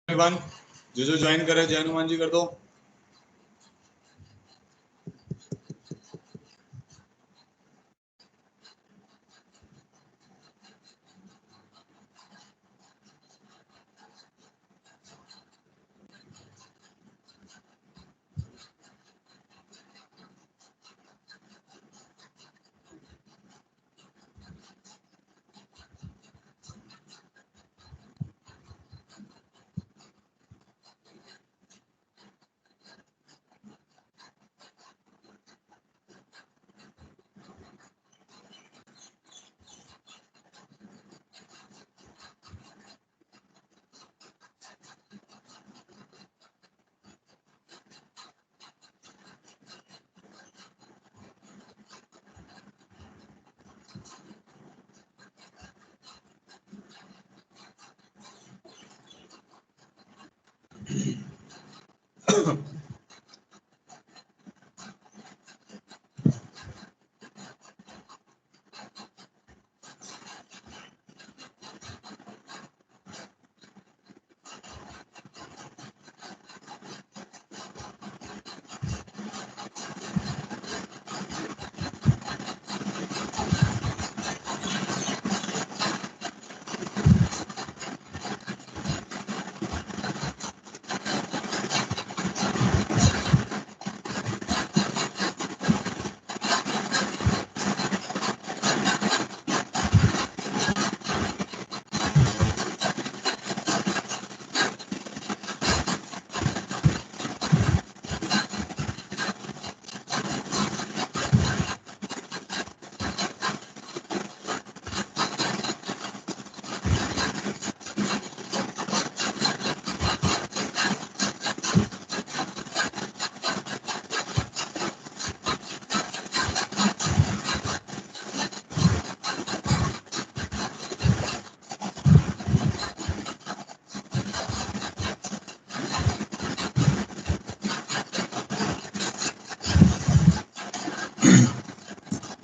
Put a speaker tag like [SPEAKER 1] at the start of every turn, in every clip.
[SPEAKER 1] Everyone, जो join करे जय हनुमान जी कर दो।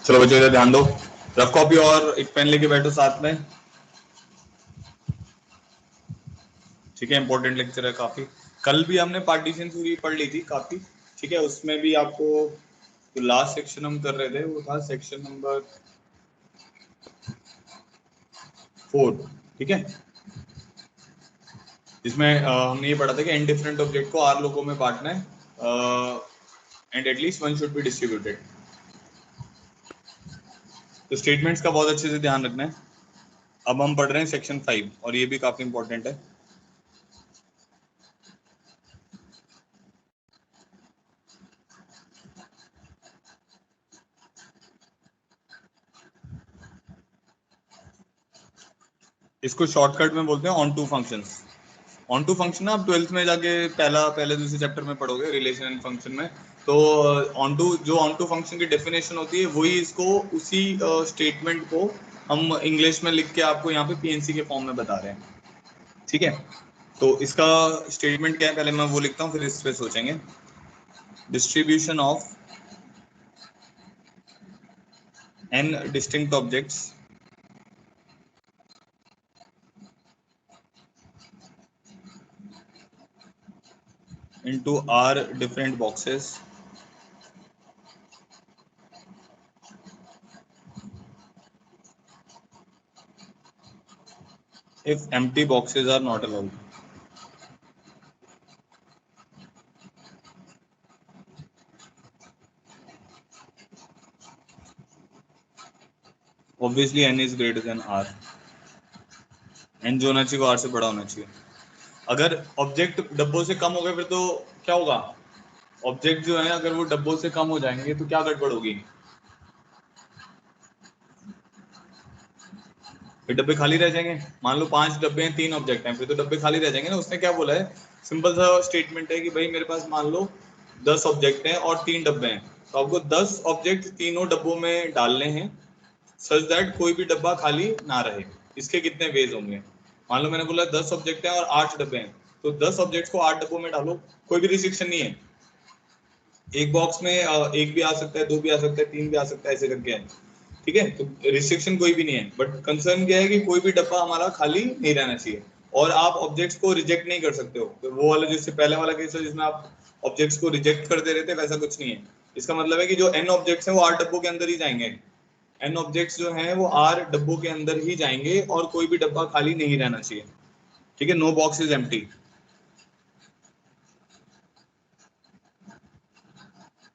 [SPEAKER 1] चलो बच्चों, इधर ध्यान दो। रफ कॉपी और एक पेन लेके बैठो साथ में। ठीक है, इंपॉर्टेंट लेक्चर है काफी। कल भी हमने पार्टीशन थ्योरी पढ़ ली थी काफी। ठीक है, उसमें भी आपको जो लास्ट सेक्शन हम कर रहे थे वो था सेक्शन नंबर 4। ठीक है, इसमें हमने ये पढ़ा था कि एन डिफरेंट ऑब्जेक्ट को आर लोगों में बांटना है and at least one should be distributed. तो स्टेटमेंट्स का बहुत अच्छे से ध्यान रखना है। अब हम पढ़ रहे हैं सेक्शन 5 और ये भी काफी इंपॉर्टेंट है। इसको शॉर्टकट में बोलते हैं onto functions. Onto function आप 12th में जाके पहले दूसरे चैप्टर में पढ़ोगे रिलेशन एंड फंक्शन में। तो ऑन टू फंक्शन की डेफिनेशन होती है वही, इसको उसी स्टेटमेंट को हम इंग्लिश में लिख के आपको यहाँ पे पीएनसी के फॉर्म में बता रहे हैं। ठीक है, तो इसका स्टेटमेंट क्या है पहले मैं वो लिखता हूँ, फिर इस पे सोचेंगे। Distribution of n distinct objects into r different boxes if empty boxes are not allowed. Obviously n is greater than r. n जो होना चाहिए वो r से बड़ा होना चाहिए। अगर ऑब्जेक्ट डब्बों से कम हो गए फिर तो क्या होगा? ऑब्जेक्ट जो है अगर वो डब्बों से कम हो जाएंगे तो क्या गड़बड़ होगी? फिर डब्बे खाली रह जाएंगे। मान लो 5 डब्बे हैं, 3 ऑब्जेक्ट हैं, फिर तो डब्बे खाली रह जाएंगे ना। उसने क्या बोला है, सिंपल सा स्टेटमेंट है कि भाई मेरे पास मान लो 10 ऑब्जेक्ट हैं और 3 डब्बे हैं, तो आपको 10 ऑब्जेक्ट तीनों डब्बों में डालने हैं सच दैट कोई भी डब्बा खाली ना रहे। इसके कितने वेज होंगे? मान लो मैंने बोला 10 ऑब्जेक्ट हैं और 8 डब्बे हैं, तो 10 ऑब्जेक्ट को 8 डब्बों में डालो, कोई भी रिस्ट्रिक्शन नहीं है। एक बॉक्स में एक भी आ सकता है, 2 भी आ सकता है, 3 भी आ सकता है, ऐसे करके है। ठीक है, तो रिस्ट्रिक्शन कोई भी नहीं है, बट कंसर्न क्या है कि कोई भी डब्बा हमारा खाली नहीं रहना चाहिए। और आप ऑब्जेक्ट्स को रिजेक्ट नहीं कर सकते हो। तो वो वाला जिससे पहले वाला केस है जिसमें आप ऑब्जेक्ट्स को रिजेक्ट करते रहते, वैसा कुछ नहीं है। इसका मतलब है कि जो n ऑब्जेक्ट्स हैं वो 8 डब्बों के अंदर ही जाएंगे। n ऑब्जेक्ट्स जो हैं वो 8 डब्बों के अंदर ही जाएंगे और कोई भी डब्बा खाली नहीं रहना चाहिए। ठीक है, नो बॉक्स इज एम्प्टी।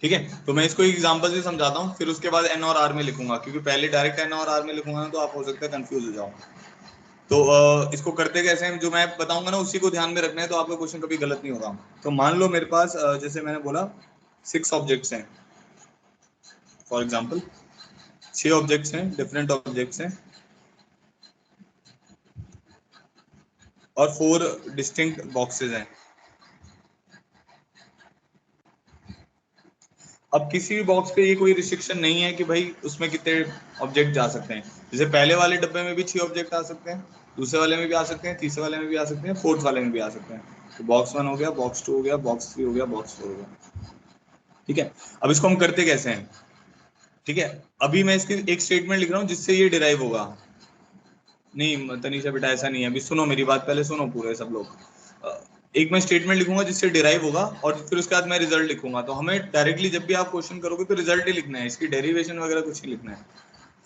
[SPEAKER 1] ठीक है, तो मैं इसको एग्जांपल से समझाता हूँ, फिर उसके बाद n और r में लिखूंगा, क्योंकि पहले डायरेक्ट n और r में लिखूंगा ना तो आप हो सकता है कंफ्यूज हो जाओ। तो इसको करते कैसे हैं, जो मैं बताऊंगा ना उसी को ध्यान में रखना है, तो आपका क्वेश्चन कभी गलत नहीं होगा। तो मान लो मेरे पास जैसे मैंने बोला 6 ऑब्जेक्ट्स हैं, फॉर एग्जांपल 6 ऑब्जेक्ट्स हैं, डिफरेंट ऑब्जेक्ट्स हैं और 4 डिस्टिंक्ट बॉक्सेस हैं। अब किसी भी बॉक्स पे ये कोई रिस्ट्रिक्शन नहीं है कि भाई उसमें कितने ऑब्जेक्ट जा सकते हैं। जैसे पहले वाले डब्बे में भी 6 ऑब्जेक्ट आ सकते हैं, दूसरे वाले में भी आ सकते हैं, तीसरे वाले में भी आ सकते हैं, फोर्थ वाले में भी आ सकते हैं। तो बॉक्स 1 हो गया, बॉक्स 2 हो गया, बॉक्स 3 हो गया, बॉक्स 4 हो गया। ठीक है, अब इसको हम करते कैसे हैं। ठीक है, अभी मैं इसकी एक स्टेटमेंट लिख रहा हूँ जिससे ये डिराइव होगा। नहीं तनीषा बेटा ऐसा नहीं है, अभी सुनो मेरी बात, पहले सुनो पूरे सब लोग। एक मैं स्टेटमेंट लिखूंगा जिससे डिराइव होगा और फिर उसके बाद मैं रिजल्ट लिखूंगा। तो हमें डायरेक्टली जब भी आप क्वेश्चन करोगे तो रिजल्ट ही लिखना है, इसकी डेरिवेशन वगैरह कुछ नहीं लिखना है।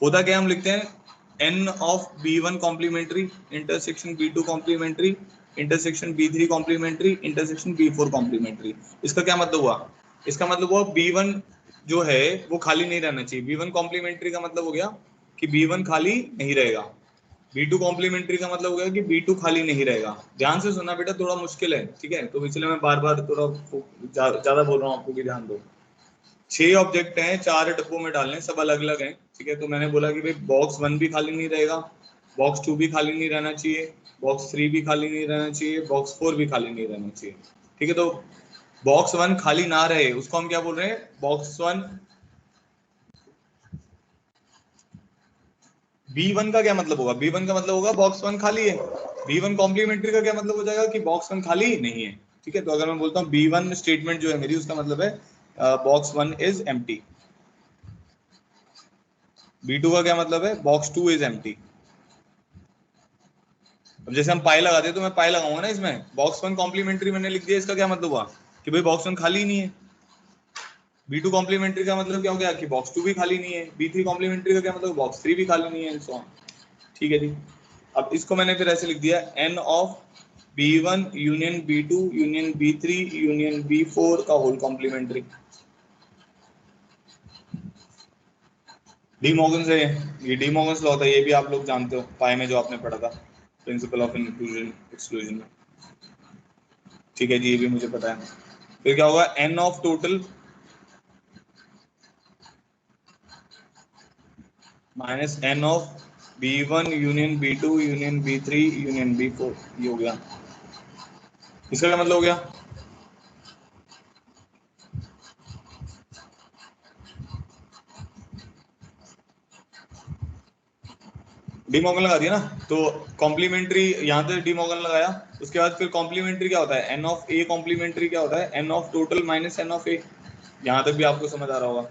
[SPEAKER 1] होता क्या हम लिखते हैं n of b1 complementary intersection b2 complementary intersection b3 complementary intersection b4 complementary. इसका क्या मतलब हुआ, इसका मतलब हुआ b1 जो है वो खाली नहीं रहना चाहिए। b1 कॉम्प्लीमेंट्री का मतलब हो गया कि b1 खाली नहीं रहेगा। B2 कॉम्प्लीमेंट्री का मतलब हो गया कि B2 खाली नहीं रहेगा। ध्यान से सुनना बेटा, थोड़ा मुश्किल है। ठीक है, तो इसलिए मैं बार बार थोड़ा ज्यादा बोल रहा हूँ आपको कि ध्यान दो। 6 ऑब्जेक्ट हैं, 4 डब्बों में डालने, सब अलग अलग हैं। ठीक है, तो मैंने बोला कि भाई बॉक्स 1 भी खाली नहीं रहेगा, बॉक्स 2 भी खाली नहीं रहना चाहिए, बॉक्स 3 भी खाली नहीं रहना चाहिए, बॉक्स 4 भी खाली नहीं रहना चाहिए। ठीक है, तो बॉक्स 1 खाली ना रहे उसको हम क्या बोल रहे हैं, बॉक्स 1 B1 का क्या मतलब होगा, B1 का मतलब होगा बॉक्स 1 खाली है। B1 कॉम्प्लीमेंट्री का क्या मतलब हो जाएगा कि बॉक्स 1 खाली नहीं है। ठीक है, तो अगर मैं बोलता हूँ B1 स्टेटमेंट जो है मेरी, उसका मतलब है बॉक्स 1 इज एम्प्टी। B2 का क्या मतलब है, बॉक्स 2 इज एम्प्टी। अब जैसे हम पाई लगाते हैं तो मैं पाई लगाऊंगा ना इसमें, बॉक्स 1 कॉम्प्लीमेंट्री मैंने लिख दिया, इसका क्या मतलब हुआ कि भाई बॉक्स 1 खाली नहीं है। B2 कॉम्प्लीमेंट्री का मतलब क्या हो गया कि बॉक्स 2 भी खाली नहीं है। B3 कॉम्प्लीमेंट्री का क्या मतलब, बॉक्स 3 भी खाली नहीं है, सो ऑन। ठीक है जी, अब इसको मैंने फिर ऐसे लिख दिया n of B1 union B2 union B3 union B4 का होल कॉम्प्लीमेंट्री। डी मॉर्गन से, ये डी मॉर्गन लॉ होता है, ये भी आप लोग जानते हो पाई में जो आपने पढ़ा था, प्रिंसिपल ऑफ इंक्लूजन एक्सक्लूजन में। ठीक है जी, ये भी मुझे पता है। फिर क्या होगा, n of total minus n of B1 union B2 union B3 union B4, ये हो गया। इसका क्या मतलब हो गया, डीमॉर्गन लगा दिया ना। तो कॉम्प्लीमेंट्री यहाँ पे डीमॉर्गन लगाया, उसके बाद फिर कॉम्प्लीमेंट्री क्या होता है, एन ऑफ ए कॉम्प्लीमेंट्री क्या होता है, n of total minus n of A. यहाँ तक भी आपको समझ आ रहा होगा।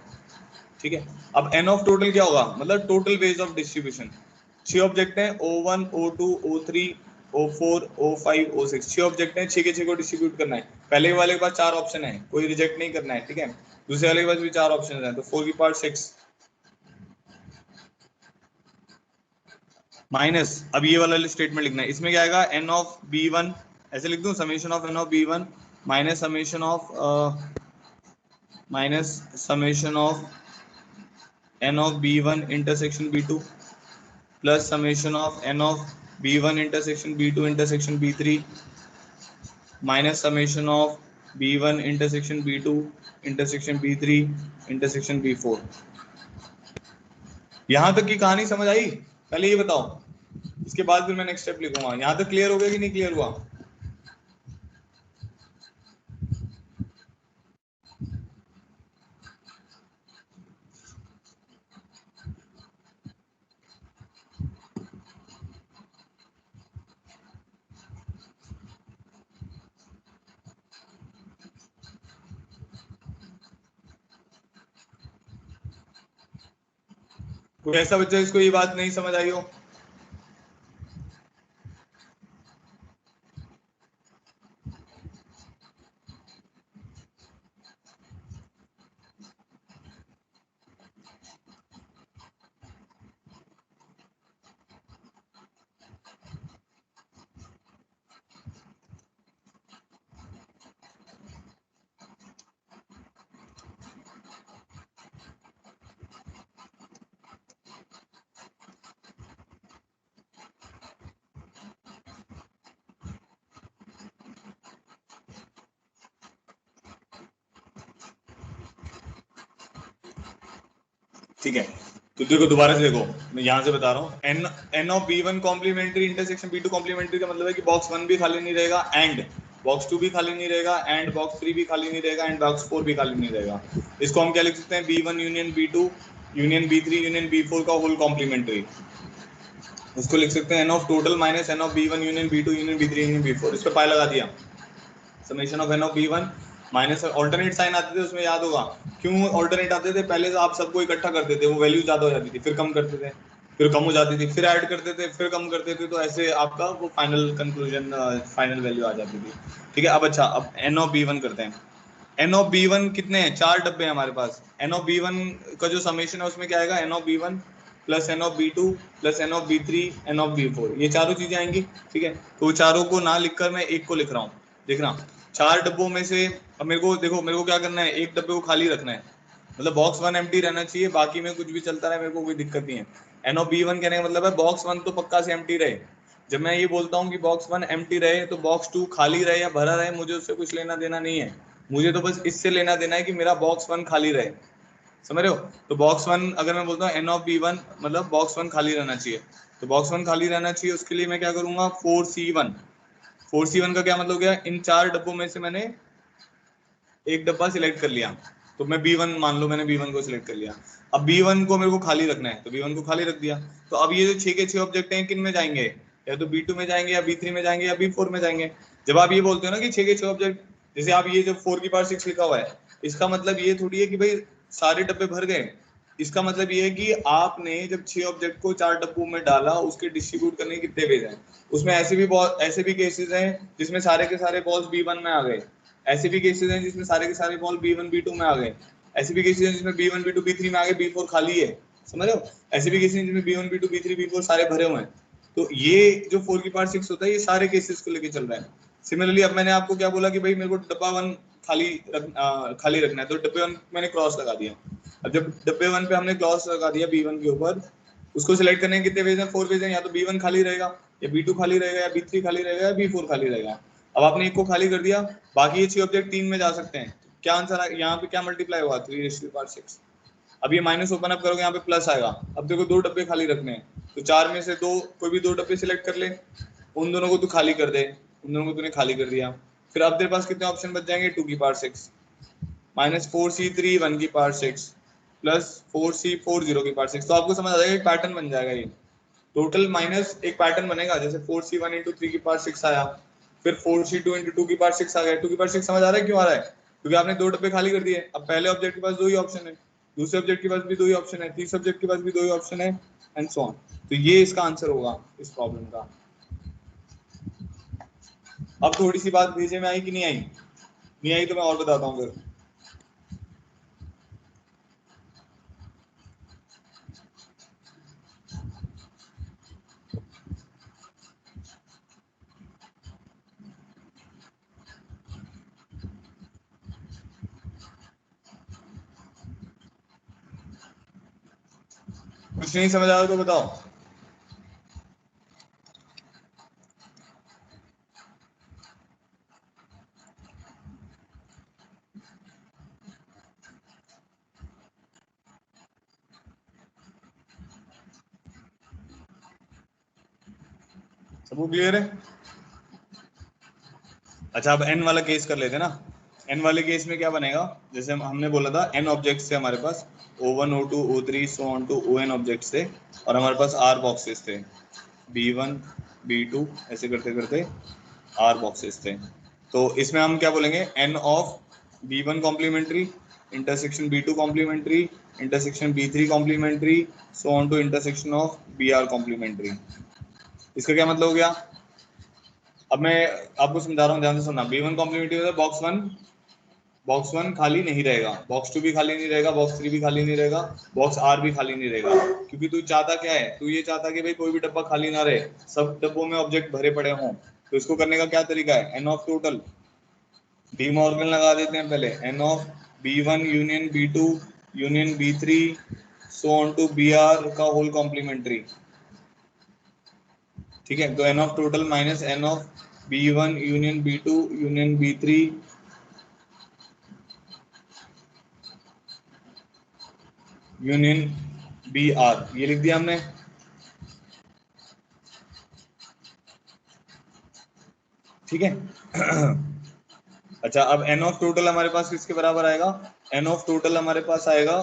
[SPEAKER 1] ठीक है, अब एन ऑफ टोटल क्या होगा, मतलब total veg of distribution. 6 object हैं, O1 O2 O3 O4 O5 O6, 6 object हैं, 6 के 6 को डिस्ट्रीब्यूट करना है। पहले वाले के पास 4 ऑप्शन है, कोई रिजेक्ट नहीं करना है। ठीक है, दूसरे वाले के पास भी 4 ऑप्शन है, तो 4 की पावर 6 माइनस, अब ये वाला स्टेटमेंट लिखना है, इसमें क्या आएगा, एन ऑफ बी वन, ऐसे लिख दूं, summation of n of b one minus summation of n of b one intersection b two plus summation of n of b one intersection b two intersection b three minus summation of b one intersection b two intersection b three intersection b four. यहां तक की कहानी समझ आई, पहले ये बताओ, इसके बाद फिर मैं नेक्स्ट स्टेप लिखूंगा। यहां तक क्लियर हो गया कि नहीं क्लियर हुआ। कोई ऐसा बच्चा जिसको ये बात नहीं समझ आई हो। ठीक है, तो देखो दोबारा से देखो, मैं यहाँ से बता रहा हूँ, n of b one complementary intersection b two complementary का मतलब है कि बॉक्स वन भी खाली नहीं रहेगा, एंड बॉक्स टू भी खाली नहीं रहेगा, एंड बॉक्स थ्री भी खाली नहीं रहेगा, एंड बॉक्स फोर भी खाली नहीं रहेगा। इसको हम क्या लिख सकते हैं, b one union b two union b three union b four का होल कॉम्प्लीमेंट्री। उसको लिख सकते हैं n of total minus n of b one union b two union b three union b four. इस पर पाई लगा दिया, summation of n of b one minus alternate sign आते थे, उसमें याद होगा क्यों ऑल्टरनेट आते थे, पहले से आप सबको इकट्ठा करते थे, वो वैल्यू ज्यादा हो जाती थी, फिर कम करते थे, फिर कम हो जाती थी, फिर ऐड करते थे, फिर कम करते थे, तो ऐसे आपका वो फाइनल कंक्लूजन फाइनल वैल्यू आ जाती थी। ठीक है, अब अच्छा, अब एन ऑफ बी वन करते हैं। एन ऑफ बी वन कितने हैं, 4 डब्बे हैं हमारे पास। एन ऑफ बी वन का जो समेशन है उसमें क्या आएगा, n of b one plus n of b two plus n of b three n of b four, ये चारों चीजें आएंगी। ठीक है, तो चारों को ना लिखकर मैं एक को लिख रहा हूँ। देखना, 4 डब्बों में से अब मेरे को देखो, मेरे को क्या करना है, एक डब्बे को खाली रखना है, मतलब बॉक्स वन एम्प्टी रहना चाहिए, बाकी में कुछ भी चलता रहे, मेरे को कोई दिक्कत नहीं है। एन ऑफ बी वन कहने का मतलब है बॉक्स वन तो पक्का से एम्प्टी रहे। जब मैं ये बोलता हूँ कि बॉक्स वन एम्प्टी रहे, तो बॉक्स टू खाली रहे या भरा रहे, मुझे उससे कुछ लेना देना नहीं है, मुझे तो बस इससे लेना देना है कि मेरा बॉक्स वन खाली रहे। समझ रहे हो, तो बॉक्स वन अगर मैं बोलता हूँ एन ऑफ बी वन मतलब बॉक्स वन खाली रहना चाहिए, तो बॉक्स वन खाली रहना चाहिए, उसके लिए मैं क्या करूंगा, 4C1। 4C1 का क्या मतलब हो गया, इन 4 डब्बों में से मैंने एक डब्बा सिलेक्ट कर लिया, तो मैं बी वन मान लो, मैंने बी वन को सिलेक्ट कर लिया। अब बी वन को मेरे को खाली रखना है, तो बी वन को खाली रख दिया। तो अब ये जो 6 के 6 ऑब्जेक्ट हैं, किन में जाएंगे, या तो बी टू में जाएंगे, या बी थ्री में जाएंगे, या बी फोर में जाएंगे। जब आप ये बोलते हो ना कि 6 के 6 ऑब्जेक्ट, जैसे आप ये जो 4 की पावर 6 लिखा हुआ है, इसका मतलब ये थोड़ी है कि भाई सारे डब्बे भर गए। इसका मतलब ये है कि आपने जब 6 ऑब्जेक्ट को 4 डब्बों में डाला, उसके डिस्ट्रीब्यूट करने के कितने वेज हैं। उसमें ऐसे भी केसेस हैं जिसमें सारे के सारे बॉल्स बी वन में आ गए, ऐसे भी केसेस हैं जिसमें सारे के सारे ball b one b two में आ गए, ऐसे भी केसेस हैं जिसमें b one b two b three में आ गए, बी फोर खाली है। समझ रहे हो, ऐसे भी केसेस हैं जिसमें b one b two b three b four सारे भरे हुए हैं। तो ये जो 4 की पावर 6 होता है, ये सारे केसेस को लेके चल रहा है। सिमिलरली अब मैंने आपको क्या बोला कि भाई मेरे को डब्बा वन खाली रखना है, तो डब्बे वन मैंने क्रॉस लगा दिया। अब जब डब्बे वन पे हमने क्रॉस लगा दिया बी वन के ऊपर, उसको सिलेक्ट करने के कितने वेज हैं, 4 वेज हैं, या तो बी वन खाली रहेगा, या बी टू खाली रहेगा, या बी थ्री खाली रहेगा, या बी फोर खाली रहेगा। अब आपने एक को खाली कर दिया, बाकी ये 6 ऑब्जेक्ट 3 में जा सकते हैं। क्या आंसर यहाँ पे क्या मल्टीप्लाई होगा, 3 की पावर 6। अब ये माइनस ओपन अप करोगे, यहाँ पे प्लस आएगा। अब देखो 2 डब्बे खाली रखने हैं, तो 4 में से दो, कोई भी 2 डब्बे सिलेक्ट कर ले, उन दोनों को तू खाली कर दे, उन दोनों को तूने खाली कर दिया। फिर अब तेरे पास कितने ऑप्शन बच जाएंगे, 2 की पावर 6 माइनस 4C3 1 की पावर 6 प्लस 4C4 0 की पावर 6। तो आपको समझ आ जाएगा, एक पैटर्न बन जाएगा ये टोटल माइनस, एक पैटर्न बनेगा, जैसे 4C1 इंटू 3 की पावर 6 आया, फिर 4C2 इंटू 2 की पावर 6 आ गया। 2 की पावर 6 समझ आ रहा है क्यों आ रहा है, क्योंकि आपने 2 डब्बे खाली कर दिए। अब पहले ऑब्जेक्ट के पास 2 ही ऑप्शन है, दूसरे ऑब्जेक्ट के पास भी 2 ही ऑप्शन है, तीसरे ऑब्जेक्ट के पास भी 2 ही ऑप्शन है, एंड सो ऑन। तो ये इसका आंसर होगा इस प्रॉब्लम का। अब थोड़ी सी बात भेजे में आई कि नहीं आई, नहीं आई तो मैं और बताता हूँ फिर। कुछ नहीं समझ आ रहा तो बताओ। सबको क्लियर है। अच्छा, अब एन वाला केस कर लेते हैं ना। एन वाले केस में क्या बनेगा, जैसे हमने बोला था एन ऑब्जेक्ट्स थे हमारे पास, O1 O2 O3 so on to ON objects थे, और हमारे पास R बॉक्सेस थे, B1 B2 ऐसे करते करते R बॉक्सेस थे। तो इसमें हम क्या बोलेंगे, n of B1 complementary intersection B2 complementary intersection B3 complementary so on to intersection of BR complementary. इसका क्या मतलब हो गया, अब मैं आपको समझा रहा हूँ, ध्यान से सुनना। B1 कॉम्प्लीमेंट्री होता है बॉक्स वन खाली नहीं रहेगा, बॉक्स टू भी खाली नहीं रहेगा, बॉक्स थ्री भी खाली नहीं रहेगा, बॉक्स आर भी खाली नहीं रहेगा। क्योंकि तू चाहता क्या है, तू ये चाहता कि भाई कोई भी डब्बा खाली ना रहे, सब डब्बों में ऑब्जेक्ट भरे पड़े हों। तो इसको करने का क्या तरीका है, n of total De Morgan लगा देते हैं पहले, n of B1 union B2 union B3 so on to BR का होल कॉम्प्लीमेंट्री। ठीक है, तो n of total minus n of B1 union B2 union B3 union b r, ये लिख दिया हमने। ठीक है। अच्छा, अब एन ऑफ टोटल हमारे पास किसके बराबर आएगा? एन ऑफ टोटल हमारे पास आएगा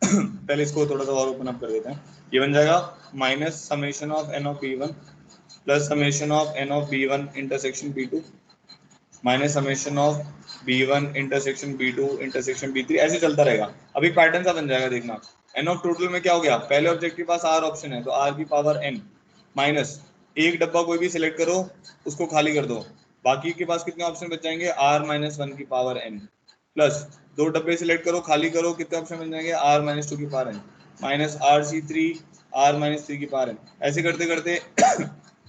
[SPEAKER 1] पहले इसको थोड़ा सा और ओपन अप कर देते हैं। ये बन जाएगा minus summation of n of b one plus summation of n of b one intersection b two minus summation of b one intersection b two intersection b three, ऐसे चलता रहेगा। अभी पैटर्न सा बन जाएगा, देखना। एन ऑफ टोटल में क्या हो गया? पहले ऑब्जेक्ट के पास आर ऑप्शन है, तो आर की पावर एन माइनस एक डब्बा कोई भी सिलेक्ट करो, उसको खाली कर दो, बाकी के पास कितने ऑप्शन बच जाएंगे? आर माइनस वन की पावर एन प्लस दो डब्बे सिलेक्ट करो, खाली करो, कितने ऑप्शन बन जाएंगे? आर माइनस टू की power n minus r c three r minus three की पावर एन। ऐसे करते करते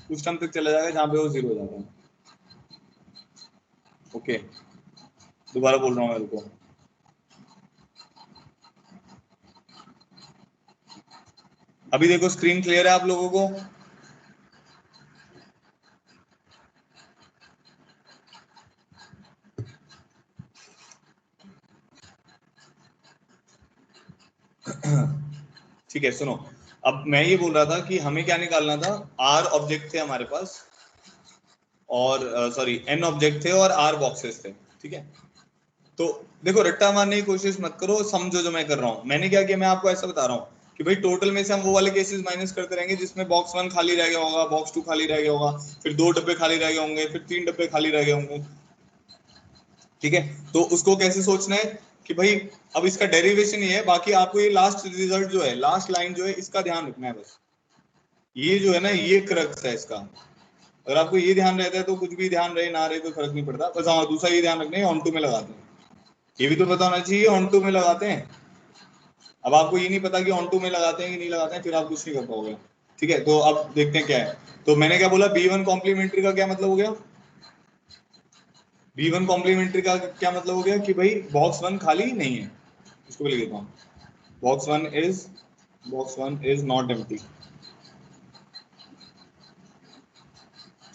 [SPEAKER 1] उस टर्म तक चला जाएगा जहां पे वो जीरो हो जाता है। ओके, दोबारा बोल रहा हूँ मेरे को। अभी देखो स्क्रीन क्लियर है आप लोगों को? ठीक है, सुनो। अब मैं ये बोल रहा था कि हमें क्या निकालना था? आर ऑब्जेक्ट थे हमारे पास, और सॉरी एन ऑब्जेक्ट थे और आर बॉक्सेस थे। ठीक है, तो देखो रट्टा मारने की कोशिश मत करो, समझो जो मैं कर रहा हूँ। मैंने क्या किया, मैं आपको ऐसा बता रहा हूँ कि भाई टोटल में से हम वो वाले केसेस माइनस करते रहेंगे जिसमें बॉक्स वन खाली रह गया होगा, बॉक्स टू खाली रह गया होगा, फिर दो डब्बे खाली रह गए होंगे, फिर तीन डब्बे खाली रह गए होंगे। ठीक है, तो उसको कैसे सोचना है कि भाई अब इसका डेरिवेशन ये है, बाकी आपको ये लास्ट रिजल्ट जो है, लास्ट लाइन जो है, इसका ध्यान रखना है बस। ये जो है ना, ये क्रक्स है इसका। अगर आपको ये ध्यान रहता है तो कुछ भी ध्यान रहे ना रहे कोई फर्क नहीं पड़ता। बस हाँ, दूसरा ये ध्यान रखना है ऑन टू में लगाते हैं, ये भी तो पता होना चाहिए ऑन टू में लगाते हैं। अब आपको ये नहीं पता कि ऑन टू में लगाते हैं कि नहीं लगाते हैं, फिर आप कुछ नहीं कर पाओगे। ठीक है, तो अब देखते हैं क्या है। तो मैंने क्या बोला, बी वन कॉम्प्लीमेंट्री का क्या मतलब हो गया? बी वन कॉम्प्लीमेंट्री का क्या मतलब हो गया कि भाई बॉक्स वन खाली नहीं है। इसको भी लिख देता हूँ, box one is not empty.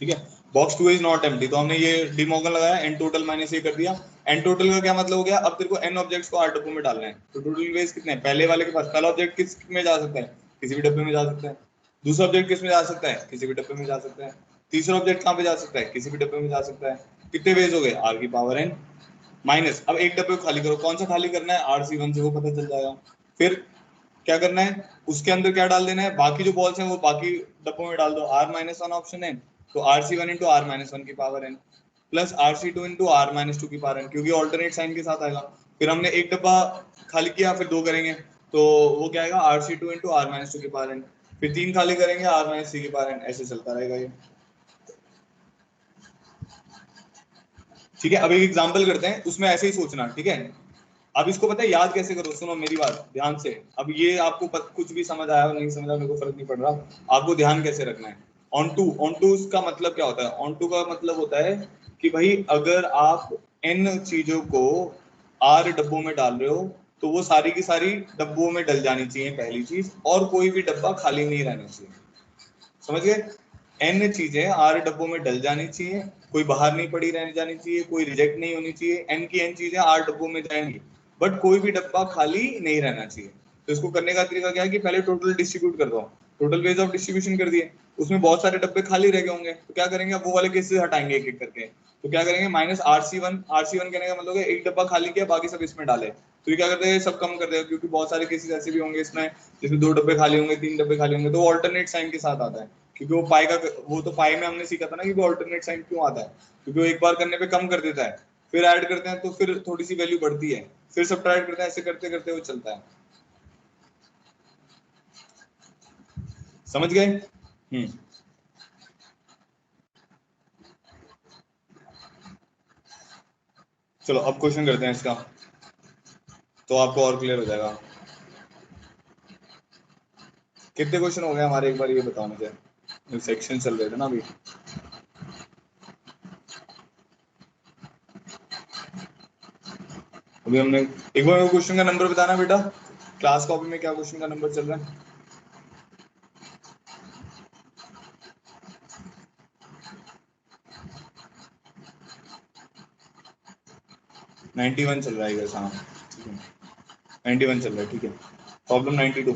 [SPEAKER 1] ठीक है, box two is not empty, तो हमने ये डिमॉर्गन लगाया, एन टोटल माइनस ये कर दिया। एन टोटल का क्या मतलब हो गया? अब तेरे को एन ऑब्जेक्ट्स को आर डब्बों में डालना है, तो टोटल वेज कितने हैं? पहले वाले के पास पहला ऑब्जेक्ट किस में जा सकता है? किसी भी डब्बे में जा सकता है। दूसरा ऑब्जेक्ट किस में जा सकता है? किसी भी डब्बे में जा सकता है। तीसरा ऑब्जेक्ट कहाँ पे जा सकता है? किसी भी डब्बे में जा सकता है। कितने वेज हो गए? आर की पावर एन माइनस, अब एक डब्बे को खाली करो, कौन सा खाली करना है? आर सी वन से, वो पता चल जाएगा। फिर क्या करना है, उसके अंदर क्या डाल देना है? बाकी जो बॉल्स हैं वो बाकी डब्बों में डाल दो। आर माइनस वन ऑप्शन है, तो r c one into r minus one की power n plus r c two into r minus two की पावर एन, क्योंकि ऑल्टरनेट साइन के साथ आएगा। फिर हमने एक डब्बा खाली किया, फिर दो करेंगे, तो वो क्या आएगा? R c two into r minus two की पावर एन। फिर तीन खाली करेंगे, आर माइनस थ्री की पावर एन, ऐसे चलता रहेगा ये। ठीक है, अब एक एग्जाम्पल करते हैं, उसमें ऐसे ही सोचना। ठीक है, अब इसको पता है याद कैसे करो? सुनो मेरी बात ध्यान से। अब ये आपको कुछ भी समझ आया और नहीं समझ आया, मेरे को फर्क नहीं पड़ रहा। आपको ध्यान कैसे रखना है? ऑन टू, ऑन टू का मतलब क्या होता है? ऑन टू का मतलब होता है कि भाई अगर आप एन चीजों को आर डब्बों में डाल रहे हो, तो वो सारी की सारी डब्बों में डल जानी चाहिए, पहली चीज, और कोई भी डब्बा खाली नहीं रहना चाहिए। समझ गए? एन चीजें आर डब्बों में डल जानी चाहिए, कोई बाहर नहीं पड़ी रहने जानी चाहिए, कोई रिजेक्ट नहीं होनी चाहिए। एन की एन चीजें आर डब्बों में जाएंगी, बट कोई भी डब्बा खाली नहीं रहना चाहिए। तो इसको करने का तरीका क्या है कि पहले टोटल डिस्ट्रीब्यूट कर दो, टोटल वेज ऑफ डिस्ट्रीब्यूशन कर दिए, उसमें बहुत सारे डब्बे खाली रह गए होंगे, तो क्या करेंगे? अब वो वाले केसेस हटाएंगे एक एक करके। तो क्या करेंगे? माइनस आर सी वन कहने का मतलब है एक डब्बा खाली किया, बाकी सब इसमें डाले, तो ये क्या करते हैं? सब कम कर देगा, क्योंकि बहुत सारे केसेस ऐसे भी होंगे इसमें जिसमें दो डब्बे खाली होंगे, तीन डब्बे खाली होंगे, तो वो ऑल्टरनेट साइन के साथ आता है। क्योंकि वो पाई का, वो तो पाई में हमने सीखा था ना कि वो ऑल्टरनेट साइन क्यों आता है, क्योंकि वो एक बार करने पे कम कर देता है, फिर ऐड करते हैं तो फिर थोड़ी सी वैल्यू बढ़ती है, फिर सब्ट्रैक्ट करते हैं, ऐसे करते करते वो चलता है। समझ गए? चलो अब क्वेश्चन करते हैं इसका, तो आपको और क्लियर हो जाएगा। कितने क्वेश्चन हो गए हमारे, एक बार ये बताओ मुझे। सेक्शन चल रहे थे ना अभी। अभी हमने, एक बार क्वेश्चन का नंबर बताना बेटा, क्लास कॉपी में क्या क्वेश्चन का नंबर चल रहा है? 91 चल रहा है, हाँ। 91 चल रहा है, ठीक है। Problem 92।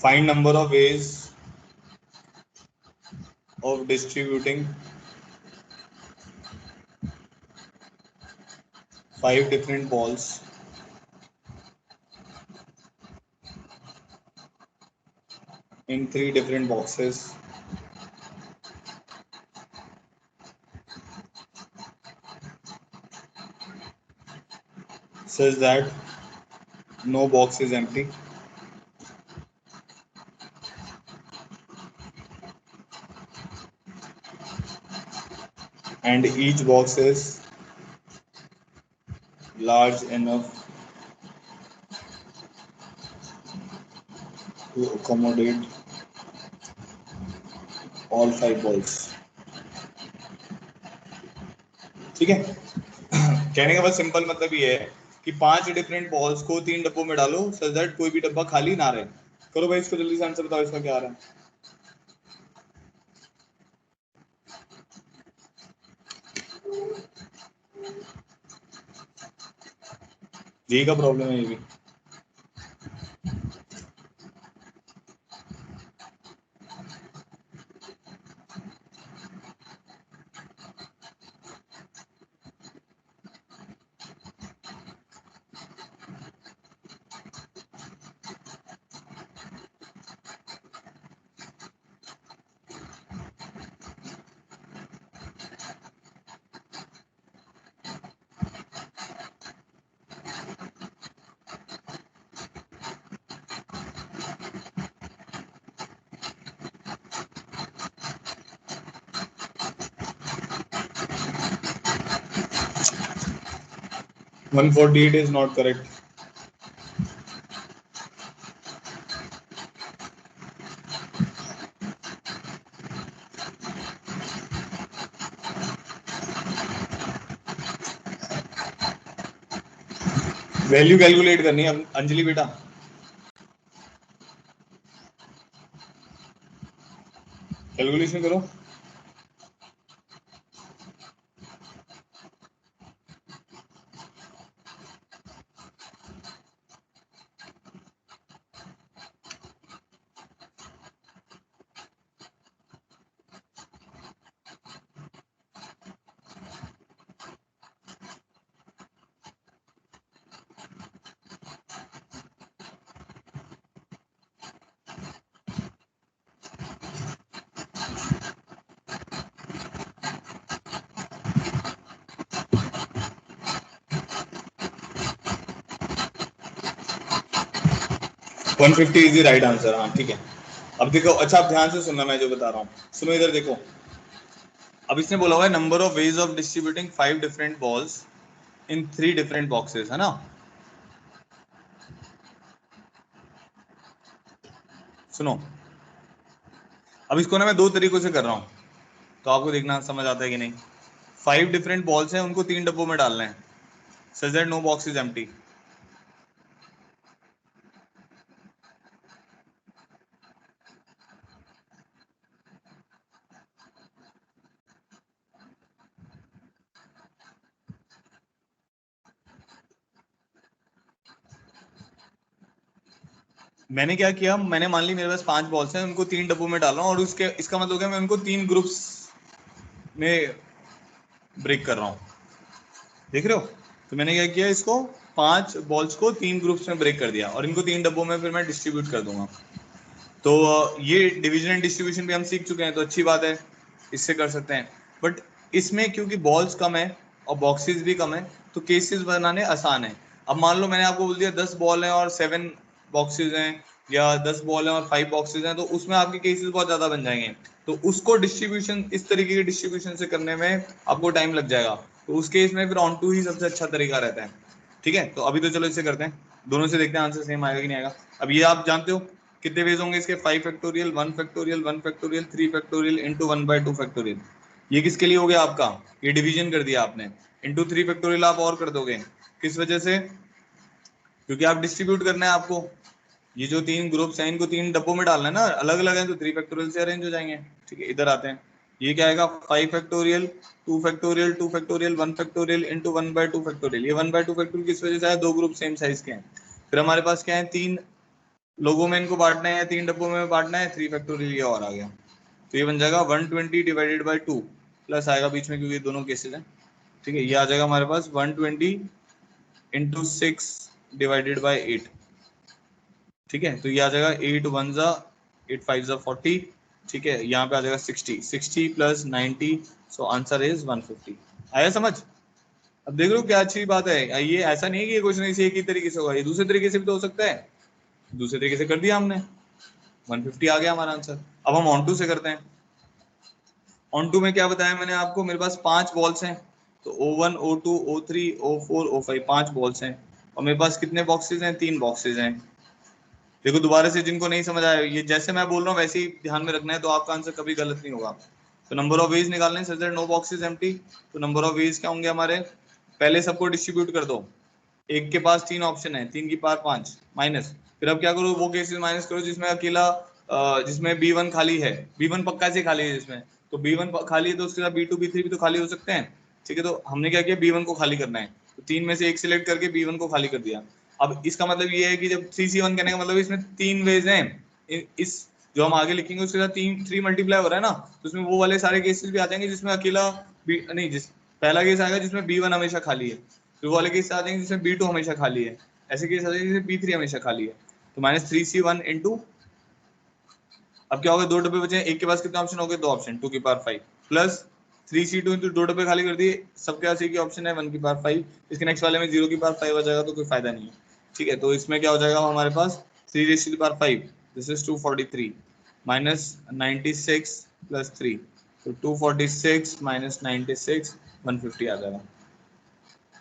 [SPEAKER 1] Find number of ways of distributing 5 different balls in 3 different boxes such that no box is empty and each box is large enough to accommodate all 5 balls. ठीक है. कहने का बस सिंपल मतलब ये है कि 5 डिफरेंट बॉल्स को 3 डब्बों में डालो सो दैट कोई भी डब्बा खाली ना रहे. करो भाई इसको जल्दी से आंसर बताओ इसका क्या आ रहा है. यही का प्रॉब्लम है ये भी. One 48 is not correct. Value calculate करनी है अंजलि बेटा. कैलकुलेशन करो. One 150 is the right answer. हाँ ठीक है. अब देखो अच्छा आप ध्यान से सुनना मैं जो बता रहा हूँ. सुनो इधर देखो. अब इसने बोला हुआ है number of ways of distributing 5 different balls in 3 different boxes है ना. सुनो अब इसको ना मैं 2 तरीकों से कर रहा हूँ तो आपको देखना समझ आता है कि नहीं. 5 डिफरेंट बॉल्स हैं उनको 3 डब्बों में डालना है such that no box is empty. मैंने क्या किया मैंने मान ली मेरे पास 5 बॉल्स हैं उनको 3 डब्बों में डाल रहा हूँ और उसके इसका मतलब क्या मैं उनको 3 ग्रुप्स में ब्रेक कर रहा हूँ. देख रहे हो. तो मैंने क्या किया इसको 5 बॉल्स को 3 ग्रुप्स में ब्रेक कर दिया और इनको 3 डब्बों में फिर मैं डिस्ट्रीब्यूट कर दूंगा. तो ये डिवीजन एंड डिस्ट्रीब्यूशन भी हम सीख चुके हैं तो अच्छी बात है इससे कर सकते हैं. बट इसमें क्योंकि बॉल्स कम है और बॉक्सेस भी कम है तो केसेस बनाने आसान है. अब मान लो मैंने आपको बोल दिया 10 बॉल हैं और 7 बॉक्सेस हैं या 10 बॉल हैं और 5 बॉक्सेस हैं तो उसमें आपके केसेस बहुत ज्यादा बन जाएंगे. तो उसको डिस्ट्रीब्यूशन इस तरीके के डिस्ट्रीब्यूशन से करने में आपको टाइम लग जाएगा. तो उस केस में फिर ऑन टू ही सबसे अच्छा तरीका रहता है. ठीक है. तो अभी तो चलो इसे करते हैं दोनों से देखते हैं आंसर सेम आएगा कि नहीं आएगा. अब ये आप जानते हो कितने वेज होंगे इसके 5 factorial 1 factorial 1 factorial 3 factorial into 1/2 factorial. ये किसके लिए हो गया आपका. ये डिवीजन कर दिया आपने. इंटू 3 फैक्टोरियल आप और कर दोगे. किस वजह से. क्योंकि आप डिस्ट्रीब्यूट करना है आपको. ये जो 3 ग्रुप्स हैं इनको 3 डब्बों में डालना है ना अलग अलग है तो 3 फैक्टोरियल से अरेंज हो जाएंगे. ठीक है इधर आते हैं. ये क्या आएगा 5 factorial 2 factorial 2 factorial 1 factorial into 1/2 factorial. ये 1/2 फैक्टोरियल किस वजह से है 2 ग्रुप सेम साइज के हैं. फिर हमारे पास क्या है 3 लोगों में इनको बांटना है या 3 डब्बों में बांटना है, 3 फैक्टोरियल ये और आ गया, तो ये बन जाएगा 120 डिवाइडेड बाई 2 प्लस आएगा बीच में क्योंकि दोनों केसेस हैं, ठीक है। ये आ जाएगा हमारे पास 120 इंटू 6 डिवाइडेड बाई 8, ठीक है। तो ये आ जाएगा 8 1 जा 8 5 जा 40, ठीक है। यहाँ पे आ जाएगा 60 प्लस 90, सो आंसर इज 150। आया समझ? अब देख लो क्या अच्छी बात है, ये ऐसा नहीं है कि ये क्वेश्चन इसी एक ही तरीके से होगा, ये दूसरे तरीके से भी तो हो सकता है। दूसरे तरीके से कर दिया हमने, 150 आ गया हमारा आंसर। अब हम ऑन टू से करते हैं। ऑन टू में क्या बताया मैंने आपको, मेरे पास 5 बॉल्स हैं, तो O1 O2 O3 O4 O5 5 balls हैं, और मेरे पास कितने बॉक्सेस हैं, 3 बॉक्सेस हैं। देखो दोबारा से जिनको नहीं समझ आया, ये जैसे मैं बोल रहा हूँ वैसे ही ध्यान में रखना है, तो आपका आंसर कभी गलत नहीं होगा। तो नंबर ऑफ वेज निकालने such that no boxes empty, तो नंबर ऑफ वेज क्या होंगे हमारे, पहले सबको डिस्ट्रीब्यूट कर दो, एक के पास 3 ऑप्शन है, 3 की पावर 5 माइनस, फिर अब क्या करो, वो केसेस माइनस करो जिसमें अकेला जिसमें B1 खाली है, B1 पक्का से खाली है जिसमें, तो B1 खाली है तो उसके साथ B2 B3 भी तो खाली हो सकते हैं, ठीक है। तो हमने क्या किया, B1 को खाली करना है, तो 3 में से एक सिलेक्ट करके B1 को खाली कर दिया। अब इसका मतलब ये है कि जब 3C1 कहने का मतलब इसमें 3 वेज हैं, इस जो हम आगे लिखेंगे उसके साथ 3 मल्टीप्लाई हो रहा है ना, तो उसमें वो वाले सारे केसेस भी आ जाएंगे जिसमें अकेला नहीं, जिस पहला केस आएगा जिसमें B1 हमेशा खाली है, फिर वो वाले केस आ जाएंगे जिसमें B2 हमेशा खाली है, ऐसे केस आ जाएंगे जिसमें B3 हमेशा खाली है। तो -3C1 इंटू, अब क्या होगा, 2 डब्बे बचे हैं, एक के पास कितने ऑप्शन हो गए, 2 ऑप्शन, 2 की पावर 5 प्लस 3C2 इंटू 2 डब्बे खाली कर दिए, सबके पास एक ही ऑप्शन है 1 की पावर 5, इसके नेक्स्ट वाले में 0 की पावर 5 आ जाएगा, तो कोई फायदा नहीं है, ठीक है। तो इसमें क्या हो जाएगा हमारे पास 3 raise to the power 5, this is 243 minus 96 plus 3, तो 246 माइनस 96 150 आ जाएगा।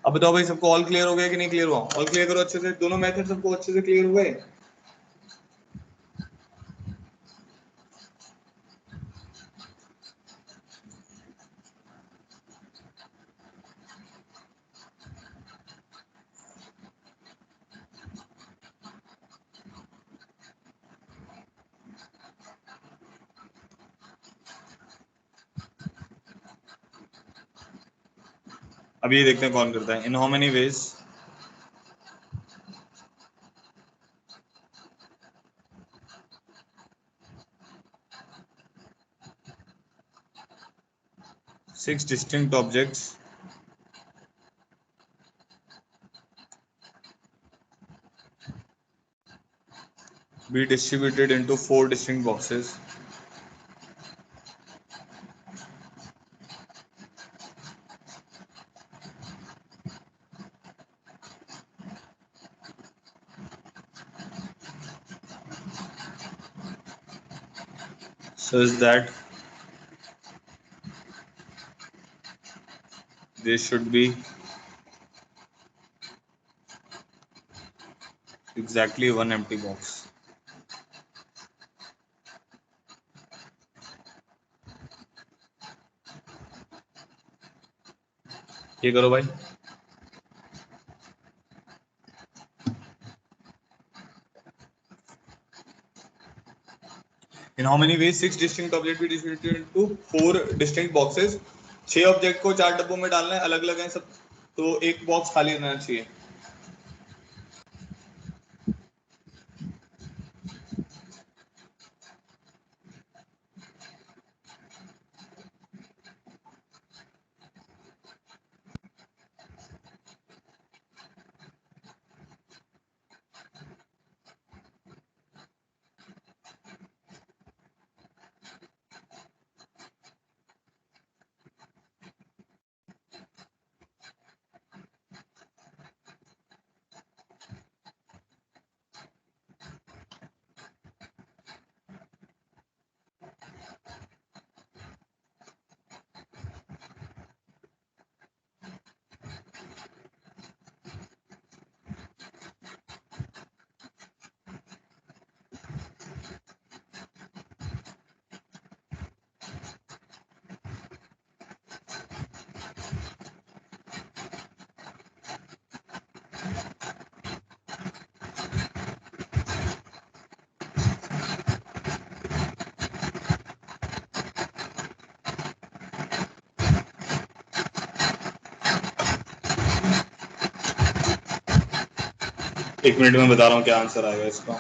[SPEAKER 1] अब बताओ भाई सबको ऑल क्लियर हो गया कि नहीं क्लियर हुआ, ऑल क्लियर करो अच्छे से, दोनों मेथड सबको अच्छे से क्लियर हो गए। अब ये देखते हैं कौन करता है, in how many ways 6 distinct objects be distributed into 4 distinct boxes such that there should be exactly one empty box। ये करो भाई, in how many ways 6 distinct objects be distributed into 4 distinct boxes, 6 object को 4 डब्बों में डालना है, अलग अलग हैं सब, तो एक बॉक्स खाली रहना चाहिए। एक मिनट में बता रहा हूँ क्या आंसर आएगा इसका।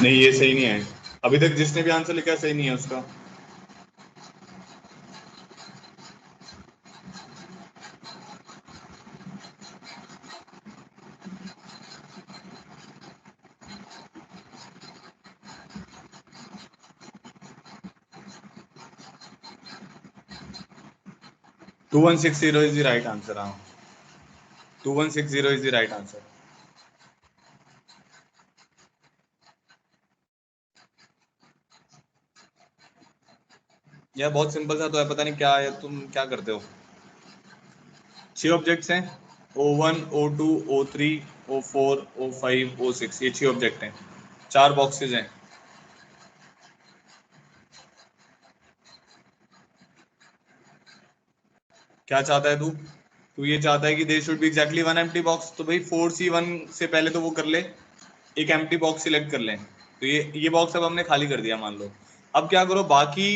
[SPEAKER 1] नहीं ये सही नहीं है, अभी तक जिसने भी आंसर लिखा है सही नहीं है उसका। Two one six zero is the right answer. हाँ 2160 इज द राइट आंसर। यह बहुत सिंपल सा तो है, पता नहीं क्या है, तुम क्या करते हो। 6 ऑब्जेक्ट्स हैं, O1 O2 O3 O4 O5 O6, ये 6 ऑब्जेक्ट हैं, 4 बॉक्सेज हैं। क्या चाहता है तू? तू ये चाहता है कि there should be exactly one empty box, तो भाई 4C1 से पहले तो वो कर ले, एक एम्प्टी बॉक्स सिलेक्ट कर लें। तो ये बॉक्स अब हमने खाली कर दिया मान लो। अब क्या करो, बाकी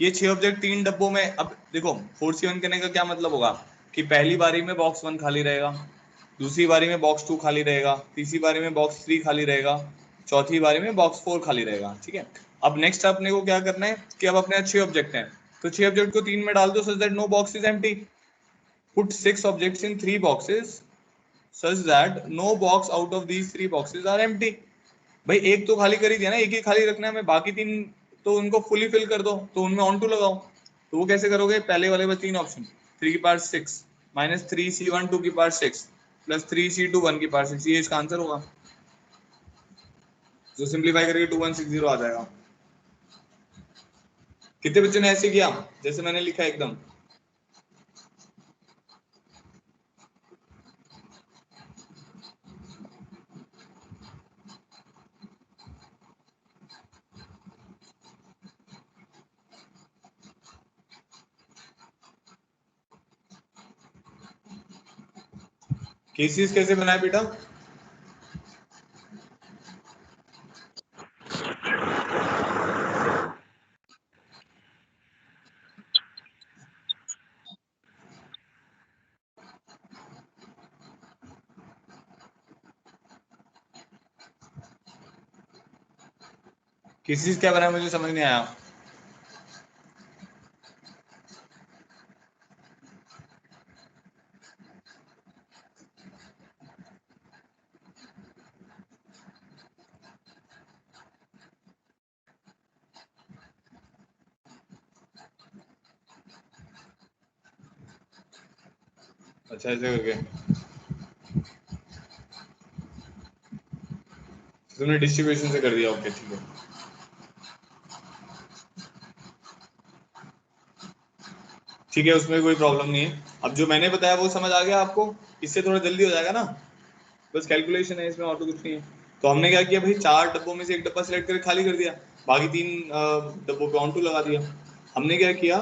[SPEAKER 1] ये 6 ऑब्जेक्ट 3 डब्बों में, अब देखो 4C1 करने का क्या मतलब होगा कि पहली बारी में बॉक्स 1 खाली रहेगा, दूसरी बारी में बॉक्स 2 खाली रहेगा, तीसरी बारी में बॉक्स 3 खाली रहेगा, चौथी बारी में बॉक्स 4 खाली रहेगा। ठीक है, अब नेक्स्ट अपने को क्या करना है कि अब अपने 6 ऑब्जेक्ट हैं, तो 6 ऑब्जेक्ट को 3 में डाल दो, so that no box is empty. Put 6 objects in 3 boxes such that no box out of these 3 boxes are empty। भाई एक तो खाली कर ही दिया ना, एक ही खाली रखना है हमें, बाकी 3 तो उनको फुली फिल कर दो, तो उनमें ऑन टू लगाओ। तो वो कैसे करोगे, पहले वाले में 3 ऑप्शन, 3 की पावर 6 माइनस 3C1 2 की पावर 6 प्लस 3C2 1 की पावर 6, ये इसका आंसर होगा। जो सिंप्लीफाई करके 2160 आ जाएगा। कितने बच्चों ने ऐसे किया जैसे मैंने लिखा एकदम? केसेस कैसे बनाए बेटा? केसेस क्या बनाया मुझे समझ नहीं आया। अच्छा ऐसे करके तुमने डिस्ट्रीब्यूशन से कर दिया, ओके ठीक है। ठीक है, उसमें कोई प्रॉब्लम नहीं है। अब जो मैंने बताया वो समझ आ गया आपको? इससे थोड़ा जल्दी हो जाएगा ना, बस कैलकुलेशन है इसमें और तो कुछ नहीं है। तो हमने क्या किया भाई, 4 डब्बों में से एक डब्बा सिलेक्ट करके खाली कर दिया, बाकी 3 डब्बों पे ऑन टू लगा दिया। हमने क्या किया,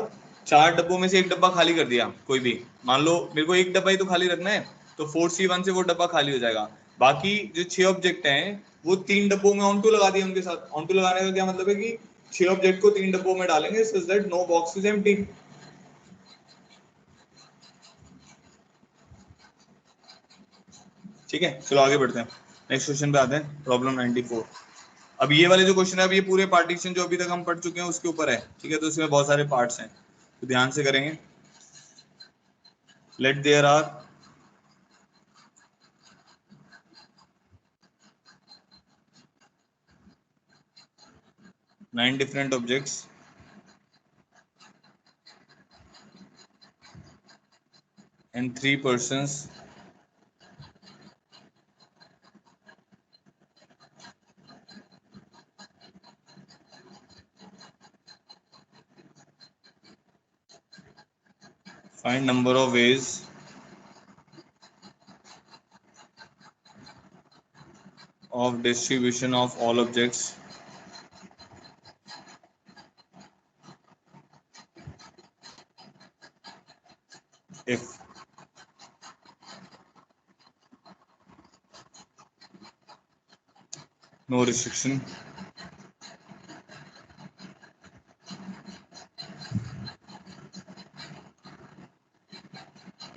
[SPEAKER 1] 4 डब्बों में से एक डब्बा खाली कर दिया, कोई भी मान लो मेरे को एक डब्बा ही तो खाली रखना है, तो 4C1 से वो डब्बा खाली हो जाएगा। बाकी जो 6 ऑब्जेक्ट हैं वो 3 डब्बों में ऑन टू लगा दिया उनके साथ। ऑन टू लगाने का क्या मतलब है कि 6 ऑब्जेक्ट को 3 डब्बों में डालेंगे so that no box is empty. ठीक है, चलो आगे बढ़ते हैं, नेक्स्ट क्वेश्चन पे आते हैं, प्रॉब्लम 94। अब ये वाले जो क्वेश्चन है, अब ये पूरे पार्टीशन जो अभी तक हम पढ़ चुके हैं उसके ऊपर है। ठीक है, तो इसमें बहुत सारे पार्ट्स हैं, तो ध्यान से करेंगे। Let there are 9 different objects and 3 persons find number of ways of distribution of all objects if no restriction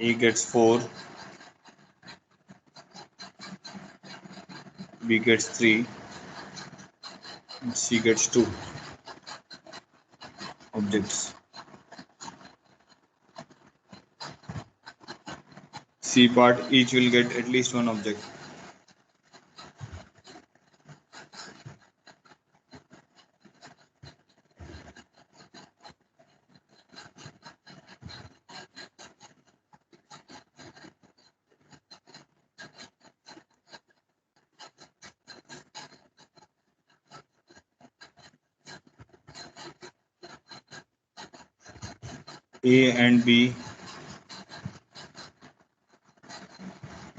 [SPEAKER 1] A gets 4, B gets 3, C gets 2 objects. C part each will get at least one object. A and B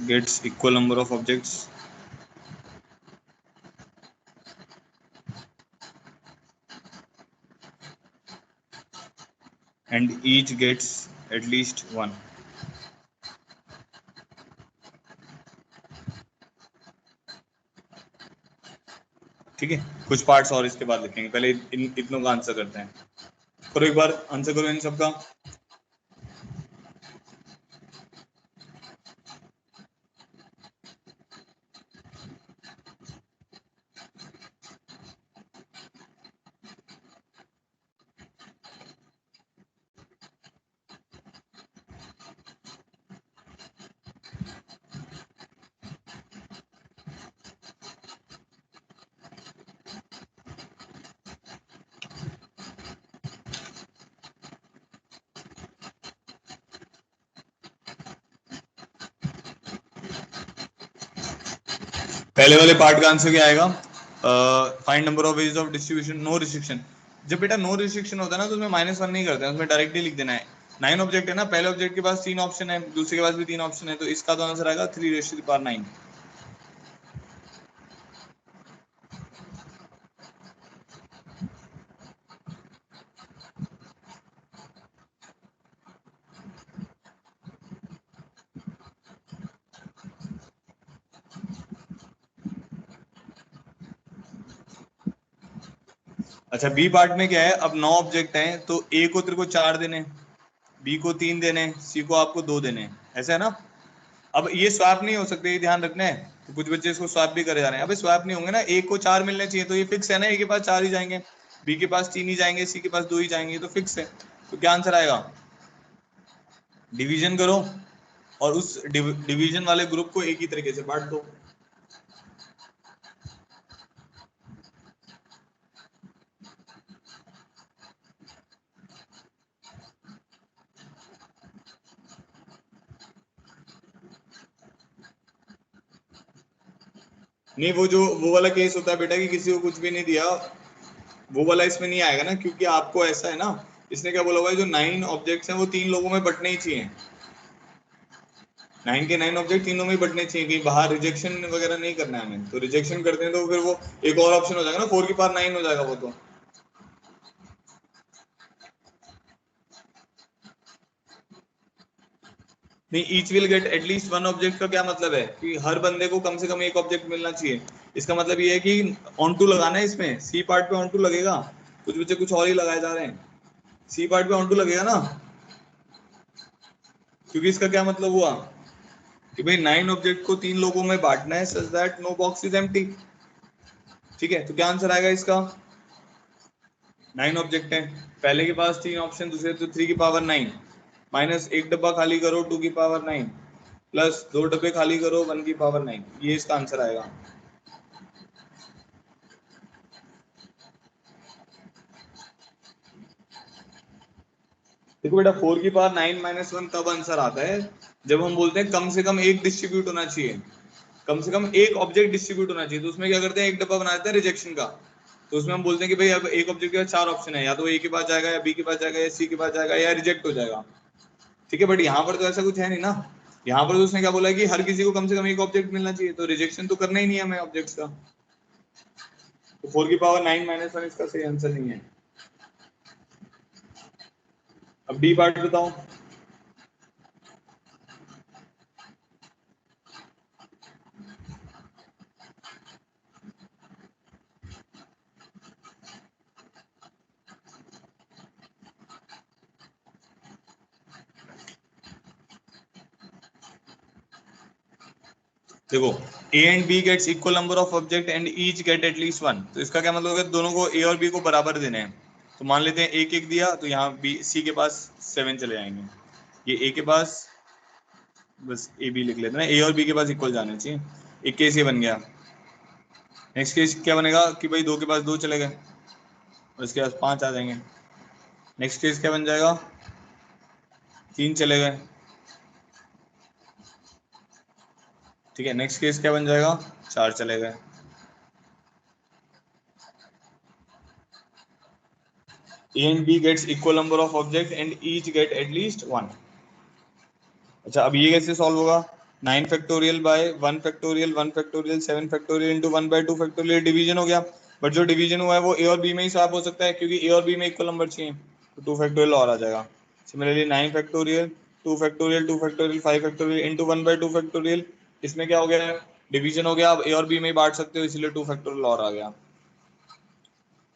[SPEAKER 1] gets equal number of objects. And each gets at least one. ठीक है, कुछ parts और इसके बाद लिखेंगे, पहले इन इतनों का answer करते हैं। करो एक बार आंसर करो इन सबका। पहले वाले पार्ट का आंसर क्या आएगा? Find number of ways of distribution, no restriction. जब बेटा नो रिस्ट्रिक्शन होता है ना तो उसमें -1 नहीं करते हैं, उसमें डायरेक्टली लिख देना है। 9 ऑब्जेक्ट है ना, पहले ऑब्जेक्ट के पास 3 ऑप्शन है, दूसरे के पास भी 3 ऑप्शन है, तो इसका तो आंसर आएगा 3⁻9। अच्छा, बी पार्ट में क्या है, अब 9 ऑब्जेक्ट हैं तो ए को तेरे को 4 देने, बी को 3 देने, सी को आपको 2 देने, ऐसा है ना। अब ये स्वैप नहीं हो सकते, ये ध्यान रखना है। तो कुछ बच्चे इसको स्वैप भी करे जा रहे हैं, अब स्वैप नहीं होंगे ना, ए को 4 मिलने चाहिए, तो ये फिक्स है ना, ए के पास 4 ही जाएंगे, बी के पास 3 ही जाएंगे, सी के पास 2 ही जाएंगे, तो फिक्स है। तो क्या आंसर आएगा? डिवीजन करो और उस डिवीजन वाले ग्रुप को एक ही तरीके से बांट दो। नहीं, वो वाला केस होता है बेटा कि किसी को कुछ भी नहीं दिया, वो वाला इसमें नहीं आएगा ना, क्योंकि आपको ऐसा है ना, इसने क्या बोला हुआ है, जो 9 ऑब्जेक्ट्स हैं वो 3 लोगों में बंटने ही चाहिए। 9 के 9 ऑब्जेक्ट तीनों में ही बंटने चाहिए, कहीं बाहर रिजेक्शन वगैरह नहीं करना है हमें। तो रिजेक्शन करते हैं तो फिर वो एक और ऑप्शन हो जाएगा ना, 4 की पावर 9 हो जाएगा वो तो। नहीं, each will get at least one object का क्या मतलब है कि हर बंदे को कम से कम एक ऑब्जेक्ट मिलना चाहिए। इसका मतलब ये है कि ऑन टू लगाना है इसमें, सी पार्ट पे ऑन टू लगेगा। कुछ बच्चे कुछ और ही लगाए जा रहे हैं, सी पार्ट पे ऑन टू लगेगा ना, क्योंकि इसका क्या मतलब हुआ कि भाई 9 ऑब्जेक्ट को 3 लोगों में बांटना है such that no box is empty. ठीक है, तो क्या आंसर आएगा इसका? 9 ऑब्जेक्ट है, पहले के पास 3 ऑप्शन, दूसरे तो 3 की पावर 9, माइनस एक डब्बा खाली करो 2 की पावर 9, प्लस 2 डब्बे खाली करो 1 की पावर 9, ये इसका आंसर आएगा। देखो बेटा, 4 की पावर 9 -1 तब आंसर आता है जब हम बोलते हैं कम से कम एक डिस्ट्रीब्यूट होना चाहिए, कम से कम एक ऑब्जेक्ट डिस्ट्रीब्यूट होना चाहिए। तो उसमें क्या करते हैं, एक डब्बा बना देते हैं रिजेक्शन का। तो उसमें हम बोलते हैं कि भाई अब एक ऑब्जेक्ट के पास 4 ऑप्शन है, या तो ए के पास जाएगा, या बी के पास जाएगा, या सी के पास जाएगा, या रिजेक्ट हो जाएगा। ठीक है, बट यहाँ पर तो ऐसा कुछ है नहीं ना। यहाँ पर तो उसने क्या बोला है कि हर किसी को कम से कम एक ऑब्जेक्ट मिलना चाहिए, तो रिजेक्शन तो करना ही नहीं है हमें ऑब्जेक्ट्स का। तो 4 की पावर 9 -1 इसका सही आंसर नहीं है। अब डी पार्ट बताओ। देखो, A and B gets equal number of object and each get at least one. तो इसका क्या मतलब है, दोनों को ए और बी को बराबर देने हैं। तो मान लेते हैं एक एक दिया, तो यहाँ बी सी के पास 7 चले जाएंगे, ये ए के पास, बस ए बी लिख लेते हैं, ए और बी के पास इक्वल जाने चाहिए। एक केस ये बन गया। नेक्स्ट केस क्या बनेगा कि भाई दो के पास दो चले गए और इसके पास 5 आ जाएंगे। नेक्स्ट केस क्या बन जाएगा, 3 चले गए, ठीक है। नेक्स्ट केस क्या बन जाएगा, 4 चले गए। A and B gets equal number of objects and each get at least one। अच्छा, अब ये कैसे सॉल्व होगा, 9 factorial by 1 factorial 1 factorial 7 factorial into 1 by 2 factorial, division हो गया। बट जो डिवीजन हुआ है वो ए और बी में ही स्वैप हो सकता है, क्योंकि ए और बी में इक्वल नंबर चाहिए, तो 2 फैक्टोरियल और आ जाएगा। Similarly 9 factorial 2 factorial 2 factorial 5 factorial into 1 by 2 factorial, इसमें क्या हो गया, डिवीजन हो गया। अब ए और बी में ही बांट सकते हो, इसलिए 2 फैक्टोरियल और आ गया।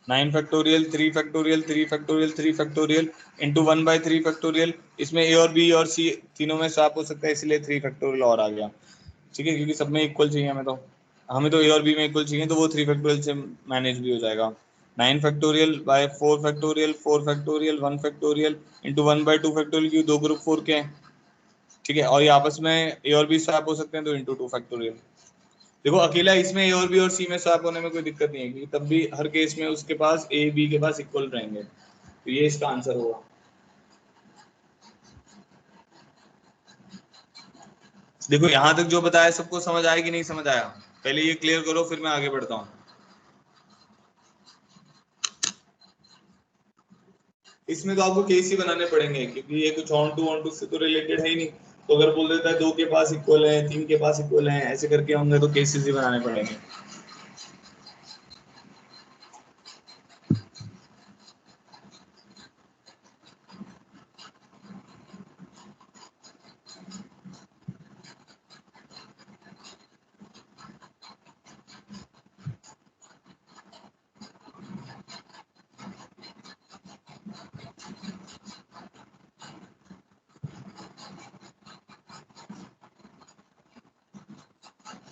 [SPEAKER 1] 9 factorial 3 factorial 3 factorial 3 factorial into 1 by 3 factorial, इसमें ए और बी और सी तीनों में स्वैप हो सकता है, इसलिए 3 फैक्टोरियल और आ गया, ठीक है। क्योंकि सब में इक्वल चाहिए हमें तो ए और बी में इक्वल चाहिए, तो वो 3 फैक्टोरियल से मैनेज भी हो जाएगा। 9 factorial by 4 factorial 4 factorial 1 factorial into 1 by 2 factorial, की दो ग्रुप 4 के हैं, ठीक है। और ये आपस में ए और बी स्वैप हो सकते हैं, तो इंटू 2 फैक्टोरियल। देखो अकेला इसमें ए और बी और सी में स्वैप होने में कोई दिक्कत नहीं है, क्योंकि तब भी हर केस में उसके पास ए बी के पास इक्वल रहेंगे, तो ये इसका आंसर होगा। देखो यहाँ तक जो बताया सबको समझ आया कि नहीं समझ आया, पहले ये क्लियर करो, फिर मैं आगे बढ़ता हूँ। इसमें तो आपको केस ही बनाने पड़ेंगे, क्योंकि ये कुछ ऑन टू से तो रिलेटेड है ही नहीं। तो अगर बोल देता है दो के पास इक्वल है, तीन के पास इक्वल है, ऐसे करके होंगे तो केसेस ही बनाने पड़ेंगे।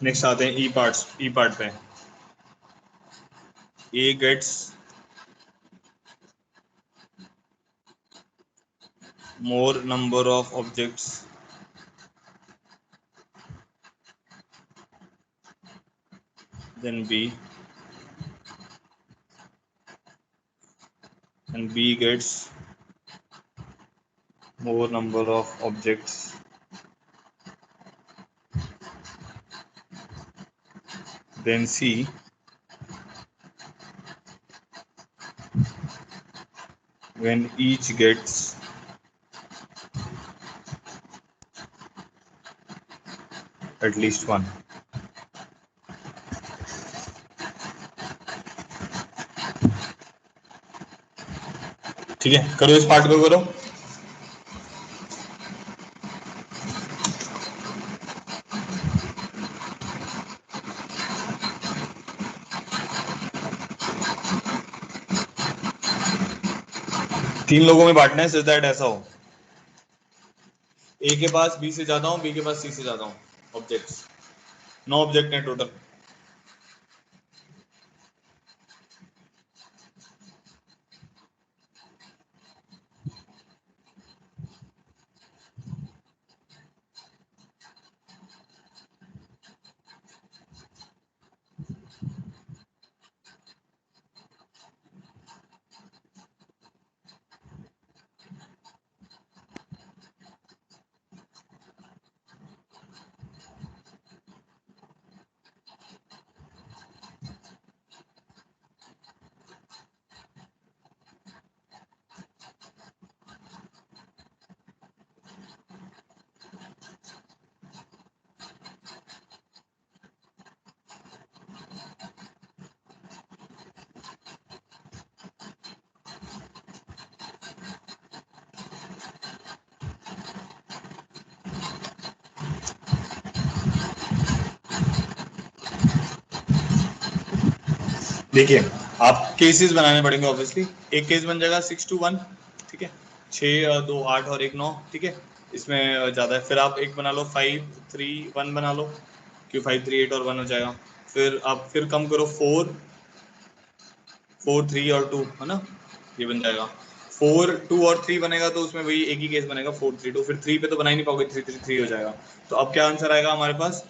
[SPEAKER 1] नेक्स्ट आते हैं ई पार्ट पे। A gets more number of objects than B, and B gets more number of objects than C when each gets at least one। ठीक है, करो इस पार्ट को करो। तीन लोगों में बांटना है, सो दैट ऐसा हो, ए के पास बी से ज्यादा हूँ, बी के पास सी से ज्यादा हूँ ऑब्जेक्ट्स, 9 ऑब्जेक्ट हैं टोटल। देखिए, आप केसेस बनाने पड़ेंगे ऑब्वियसली। एक केस बन जाएगा 6 to 1, ठीक है, 6 2 8 और 1 9, ठीक है। इसमें ज्यादा है, फिर आप एक बना लो 5 3 1 बना लो, क्यों 5 3 8 और 1 हो जाएगा। फिर आप फिर कम करो 4 4 3 और 2 है ना, ये बन जाएगा 4 2 और 3 बनेगा तो उसमें वही एक ही केस बनेगा 4 3 2, फिर 3 पे तो बना ही नहीं पाओगे, 3 3 3 हो जाएगा। तो अब क्या आंसर आएगा हमारे पास,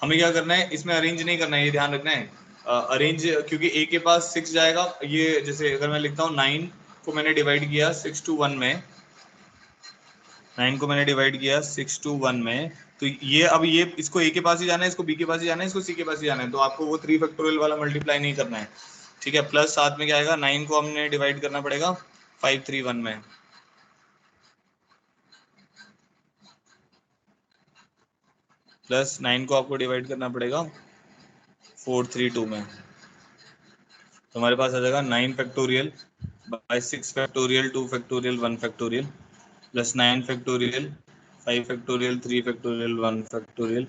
[SPEAKER 1] हमें क्या करना है इसमें अरेंज नहीं करना है, ये ध्यान रखना है। अरेंज क्योंकि ए के पास 6 जाएगा, ये जैसे अगर मैं लिखता हूँ 9 को मैंने डिवाइड किया 6 to 1 में, 9 को मैंने डिवाइड किया 6 to 1 में, तो ये अब ये इसको ए के पास ही जाना है, इसको बी के पास ही जाना है, इसको सी के पास ही जाना है, तो आपको वो 3 फैक्टोरियल वाला मल्टीप्लाई नहीं करना है, ठीक है। प्लस साथ में क्या आएगा, 9 को हमने डिवाइड करना पड़ेगा 5 3 1 में, प्लस 9 को आपको डिवाइड करना पड़ेगा 4 3 2 में, तो हमारे पास आ जाएगा 9 factorial bye 6 factorial 2 factorial 1 factorial plus 9 factorial 5 factorial 3 factorial 1 factorial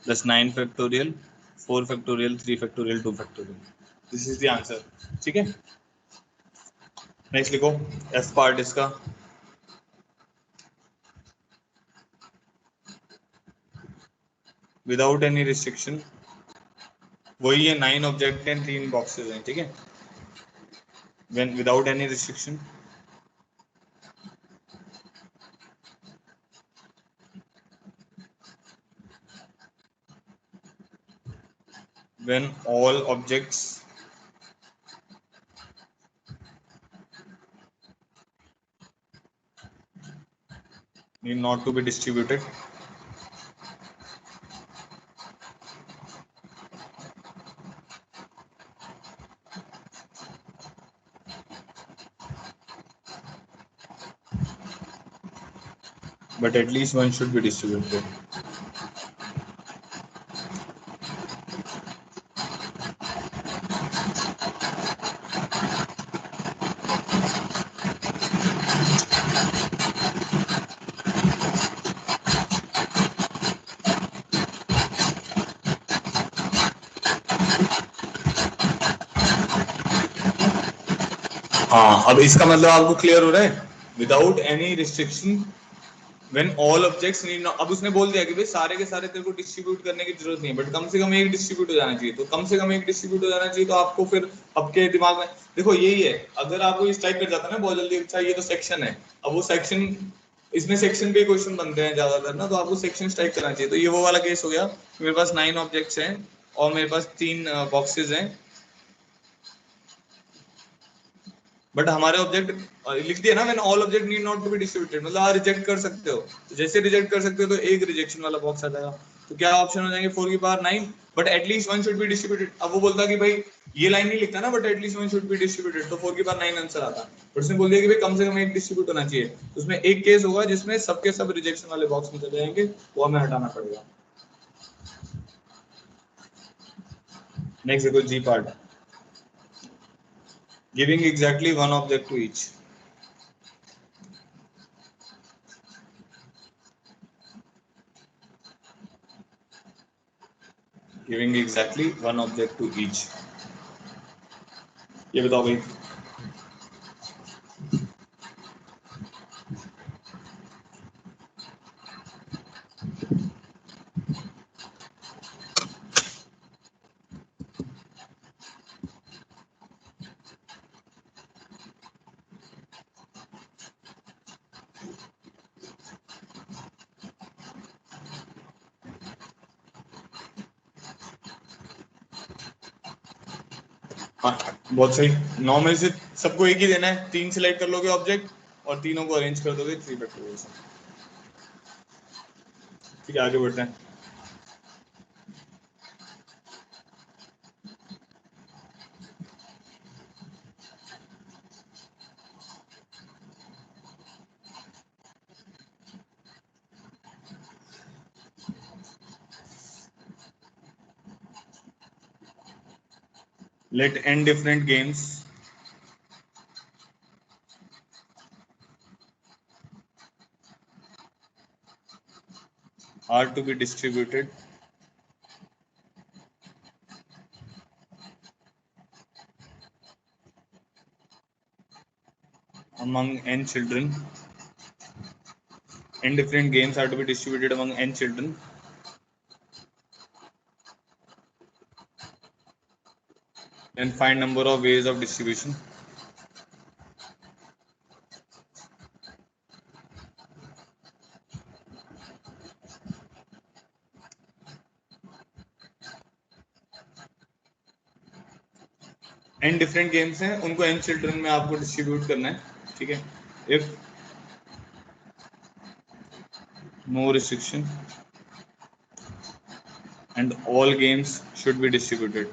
[SPEAKER 1] plus 9 factorial 4 factorial 3 factorial 2 factorial. This is the answer, ठीक है। नेक्स्ट लिखो एफ पार्ट इसका, विदाउट एनी रिस्ट्रिक्शन, वही है 9 ऑब्जेक्ट हैं 3 बॉक्सेस हैं, ठीक है। When without any restriction, when all objects need not to be distributed, but at least one should be distributed. हाँ, अब इसका मतलब आपको क्लियर हो रहा है, without any restriction when all objects need not, अब उसने बोल दिया कि भाई सारे के सारे तेरे को डिस्ट्रीब्यूट करने की जरूरत नहीं है, बट कम से कम एक डिस्ट्रीब्यूट हो जाना चाहिए, तो कम से कम एक डिस्ट्रीब्यूट हो जाना चाहिए, तो आपको फिर आपके दिमाग में देखो यही है, अगर आपको इस टाइप कर जाता है ना बहुत जल्दी, अच्छा ये तो सेक्शन है, अब वो सेक्शन, इसमें सेक्शन पे क्वेश्चन बनते हैं ज्यादातर ना, तो आपको सेक्शन टाइप करना चाहिए, तो ये वो वाला केस हो गया, मेरे पास 9 ऑब्जेक्ट्स हैं और मेरे पास 3 बॉक्सेस हैं, बट हमारे ऑब्जेक्ट लिख दिया ना, मैंने all object need not to be distributed, मतलब आप रिजेक्ट कर सकते हो, तो जैसे रिजेक्ट कर सकते हो तो एक रिजेक्शन वाला बॉक्स आ जाएगा, तो क्या ऑप्शन हो जाएंगे 4 की power 9, but at least one should be distributed. अब वो बोलता कि भाई ये लाइन नहीं लिखता ना, but at least one should be distributed, तो 4 की पावर 9 आंसर आता, बट उसने बोल दिया कि भाई कम से कम एक डिस्ट्रीब्यूट होना चाहिए, तो उसमें एक केस होगा जिसमें सबके सब रिजेक्शन वाले बॉक्स में चले जाएंगे, वो हमें हटाना पड़ेगा। नेक्स्ट देखो G part, giving exactly one object to each, giving exactly one object to each, ये बताओ भाई। हाँ, बहुत सही, 9 में से सबको एक ही देना है, 3 सिलेक्ट कर लोगे ऑब्जेक्ट और तीनों को अरेंज कर दोगे 3 फैक्टोरियल से। ठीक है, आगे बढ़ते हैं। Let n different games are to be distributed among n children, n different games are to be distributed among n children Then find number of ways of distribution. n different games हैं, उनको n children में आपको distribute करना है, ठीक है। If no restriction and all games should be distributed.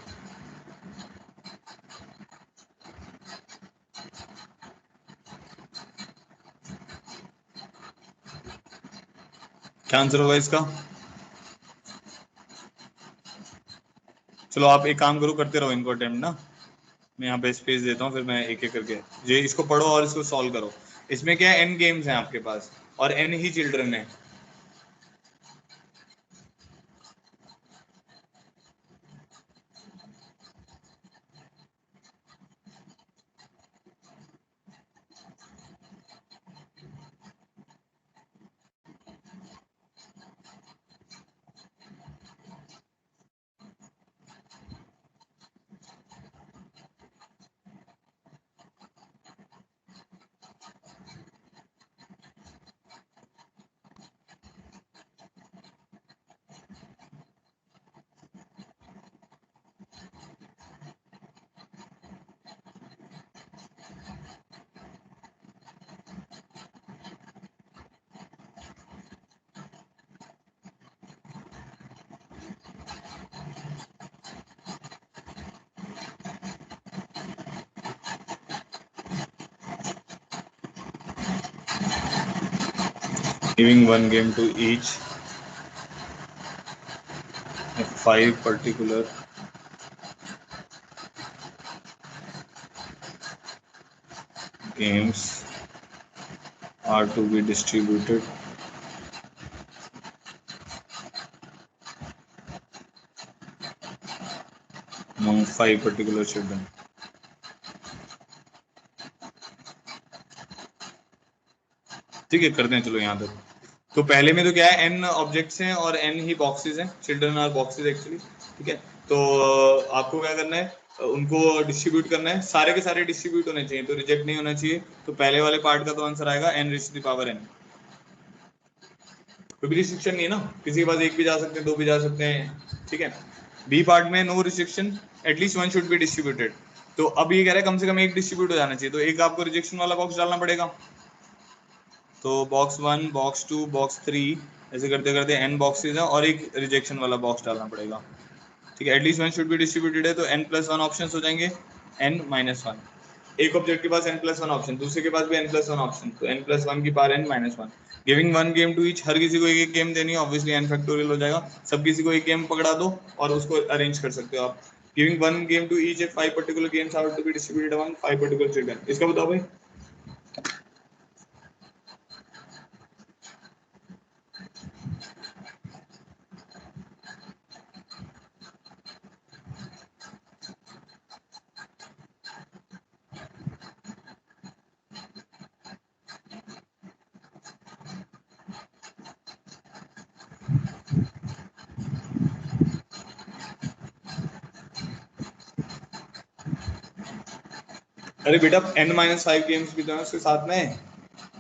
[SPEAKER 1] क्या answer होगा इसका? चलो आप एक काम करो, करते रहो इनको अटेम्प्ट ना, मैं यहाँ पे स्पेस देता हूँ, फिर मैं एक एक करके ये इसको पढ़ो और इसको सॉल्व करो। इसमें क्या है, n गेम्स हैं आपके पास और n ही चिल्ड्रन है। Giving one game to each, 5 particular games are to be distributed among 5 particular children. ठीक है, करते हैं चलो यहाँ तक। तो पहले में तो क्या है, n ऑब्जेक्ट्स हैं और n ही बॉक्सेस हैं, चिल्ड्रन आर बॉक्सेस एक्चुअली, ठीक है। तो आपको क्या करना है, उनको डिस्ट्रीब्यूट करना है, सारे के सारे डिस्ट्रीब्यूट होने चाहिए, तो रिजेक्ट नहीं होना चाहिए। तो पहले वाले पार्ट का तो आंसर आएगा n raise to the power n। कोई भी रिस्ट्रिक्शन नहीं है ना, किसी के पास एक भी जा सकते हैं, दो भी जा सकते हैं, ठीक है। बी पार्ट में no restriction, at least one should be distributed. तो अब ये कह रहा है कम से कम एक डिस्ट्रीब्यूट हो जाना चाहिए, तो एक आपको रिजेक्शन वाला बॉक्स डालना पड़ेगा। तो बॉक्स 1, बॉक्स 2, बॉक्स 3 ऐसे करते करते n बॉक्सेस हैं और एक रिजेक्शन वाला बॉक्स डालना पड़ेगा, ठीक है। At least one should be distributed है, तो n+1 ऑप्शंस हो जाएंगे, n-1। एक ऑब्जेक्ट के पास n+1 ऑप्शन, दूसरे के पास भी n+1 ऑप्शन, तो n+1 की power n-1। Giving one game to each, हर किसी को एक एक गेम देनी है, ऑब्वियसली n फैक्टोरियल हो जाएगा, सब किसी को एक गेम पकड़ा दो और उसको अरेंज कर सकते हो आप। Giving one game to each, 5 particular games are to be distributed among 5 particular children. इसका बताओ भाई। अरे बेटा n-5 गेम्स भी तो है उसके साथ में।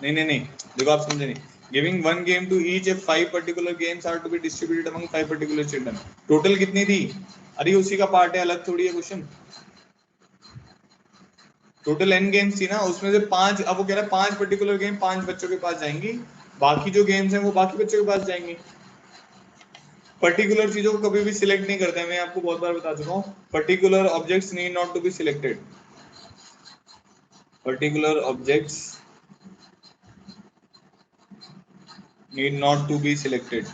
[SPEAKER 1] नहीं नहीं नहीं, देखो आप समझे नहीं। Giving one game to each, 5 particular games are to be distributed among 5 particular children. Total कितनी थी? अरे उसी का पार्ट है, अलग थोड़ी है क्वेश्चन। टोटल n गेम्स थी ना, उसमें से 5, अब वो कह रहा है 5 पर्टिकुलर गेम 5 बच्चों के पास जाएंगी, बाकी जो गेम्स हैं वो बाकी बच्चों के पास जाएंगी। पर्टिकुलर चीजों को कभी भी सिलेक्ट नहीं करते हैं, मैं आपको बहुत बार बता चुका हूँ। Particular objects need not to be selected, particular objects need not to be selected।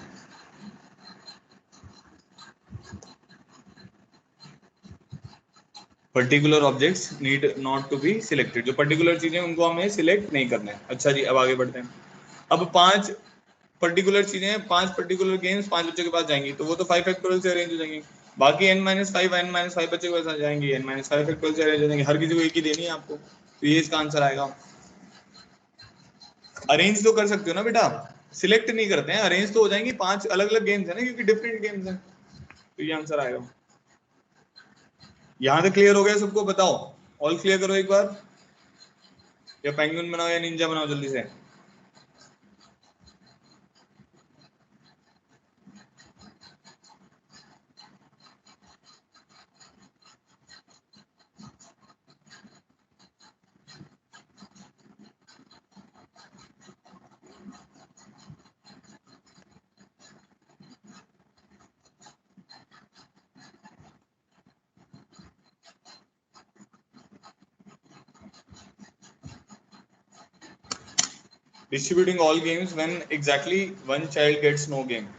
[SPEAKER 1] Particular objects need not to be selected, जो पर्टिकुलर चीजें उनको हमें सिलेक्ट नहीं करना है। अच्छा जी, अब आगे बढ़ते हैं। अब 5 पर्टिकुलर चीजें, 5 पर्टिकुलर गेम्स 5 बच्चों के पास जाएंगी, तो वो तो 5 फैक्टोरियल से अरेंज हो जाएंगी। बाकी n-5 बच्चों के पास जाएंगी, n-5 फैक्टोरियल से अरेंज हो जाएंगी, हर किसी को एक ही देनी है आपको, तो ये इसका आंसर आएगा। अरेंज तो कर सकते हो ना बेटा, सिलेक्ट नहीं करते हैं, अरेंज तो हो जाएंगी। 5 अलग अलग गेम्स है ना, क्योंकि डिफरेंट गेम्स हैं, तो ये आंसर आएगा। यहाँ तक क्लियर हो गया सबको? बताओ, ऑल क्लियर करो एक बार, या पेंगुइन बनाओ या निंजा बनाओ जल्दी से। Distributing all games when exactly one child gets no game.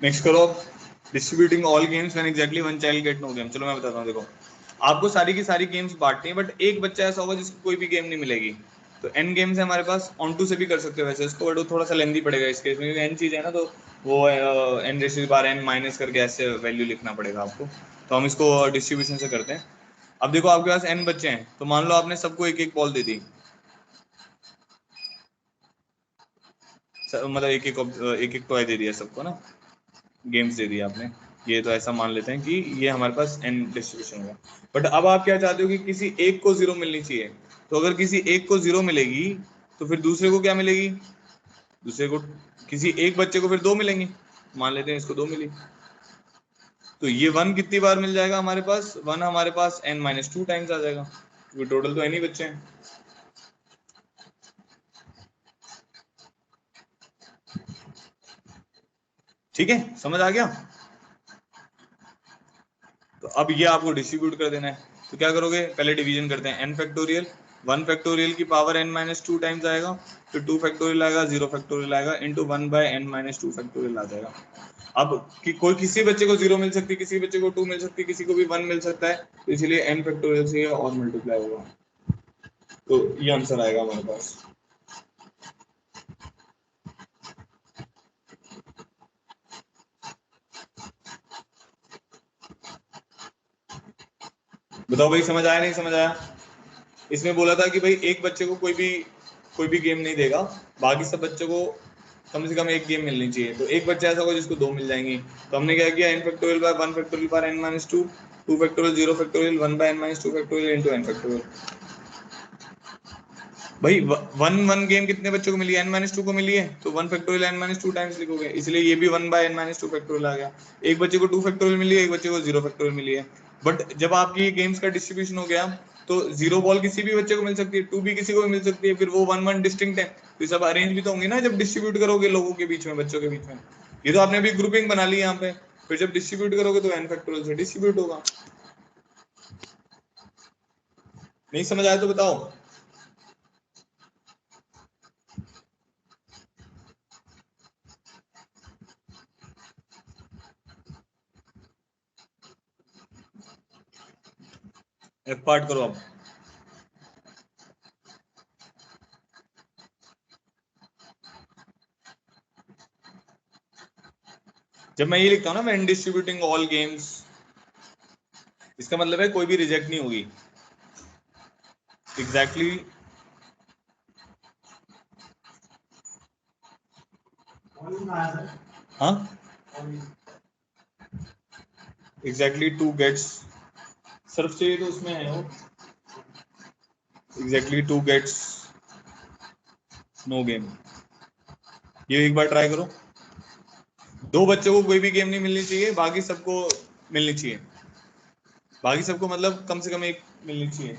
[SPEAKER 1] Next करो, distributing all games when exactly one child get no game. चलो मैं बताता हूँ, देखो आपको सारी की सारी गेम्स बांटनी है, बट एक बच्चा ऐसा होगा जिसको कोई भी गेम नहीं मिलेगी। तो एन गेम्स है हमारे पास, ऑन टू से भी कर सकते हो वैसे इसको, बट वो थोड़ा सा लेंदी पड़ेगा इस केस में, क्योंकि एन चीज है ना, तो वो एन रेसिस बार एन माइनस करके ऐसे वैल्यू लिखना पड़ेगा आपको। तो हम इसको डिस्ट्रीब्यूशन से करते हैं। अब देखो आपके पास एन बच्चे हैं, तो मान लो आपने सबको एक एक बॉल दे दी, मतलब एक एक टॉय दे दिया सबको ना, गेम्स दे दिया आपने। ये तो ऐसा मान लेते हैं कि ये हमारे पास एन डिस्ट्रीब्यूशन होगा। बट अब आप क्या चाहते हो कि किसी एक को जीरो मिलनी चाहिए। तो अगर किसी एक को जीरो मिलेगी, तो फिर दूसरे को क्या मिलेगी? दूसरे को, किसी एक बच्चे को फिर दो मिलेंगी। मान लेते हैं इसको दो मिली, तो ये वन कितनी बार मिल जाएगा हमारे पास? वन हमारे पास एन माइनस टू टाइम्स आ जाएगा, क्योंकि टोटल तो एन ही बच्चे हैं। ठीक है, समझ आ गया? तो अब ये आपको डिस्ट्रीब्यूट कर देना है। तो क्या करोगे, पहले डिवीजन करते हैं। एन फैक्टोरियल, वन फैक्टोरियल की power n minus two times आएगा, फिर टू फैक्टोरियल आएगा, जीरो फैक्टोरियल आएगा, into one by n minus two factorial आ जाएगा। अब कोई किसी बच्चे को जीरो मिल सकती है, किसी बच्चे को टू मिल सकती है, किसी को भी वन मिल सकता है, तो इसलिए एन फैक्टोरियल से और मल्टीप्लाई होगा। तो ये आंसर आएगा हमारे पास। बताओ भाई, समझ आया नहीं समझ आया? इसमें बोला था कि भाई एक बच्चे को कोई भी गेम नहीं देगा, बाकी सब बच्चों को कम से कम एक गेम मिलनी चाहिए। तो एक बच्चा ऐसा होगा जिसको दो मिल जाएंगी। तो हमने क्या किया, n factorial by one factorial बार n minus two, two factorial, zero factorial, one by n minus two factorial into n factorial. भाई वन वन गेम कितने बच्चों को मिली है? एन माइनस टू को मिली है, तो one factorial n minus two times लिखोगे, इसलिए ये भी one by n minus two factorial आ गया। एक बच्चे को टू फैक्टोरियल मिली है, एक बच्चे को जीरो फैक्टोरियल मिली है। बट जब आपकी गेम्स का डिस्ट्रीब्यूशन हो गया, तो जीरो बॉल किसी भी बच्चे को मिल सकती है, टू भी किसी को भी मिल सकती है, फिर वो वन वन डिस्टिंक्ट है। तो सब अरेंज भी तो होंगे ना जब डिस्ट्रीब्यूट करोगे लोगों के बीच में, बच्चों के बीच में। ये तो आपने अभी ग्रुपिंग बना ली यहाँ पे, फिर जब डिस्ट्रीब्यूट करोगे तो एन फैक्टोरियल से डिस्ट्रीब्यूट होगा। नहीं समझ आया तो बताओ। एफ पार्ट करो अब। जब मैं ये लिखता हूँ ना, व्हेन डिस्ट्रीब्यूटिंग ऑल गेम्स, इसका मतलब है कोई भी रिजेक्ट नहीं होगी। एग्जैक्टली exactly, हाँ, एग्जैक्टली टू गेट्स, सिर्फ चाहिए तो उसमें है वो, exactly two gets no game. ये एक बार ट्राई करो। दो बच्चों को कोई भी गेम नहीं मिलनी चाहिए, बाकी सबको मिलनी चाहिए। बाकी सबको मतलब कम से कम एक मिलनी चाहिए।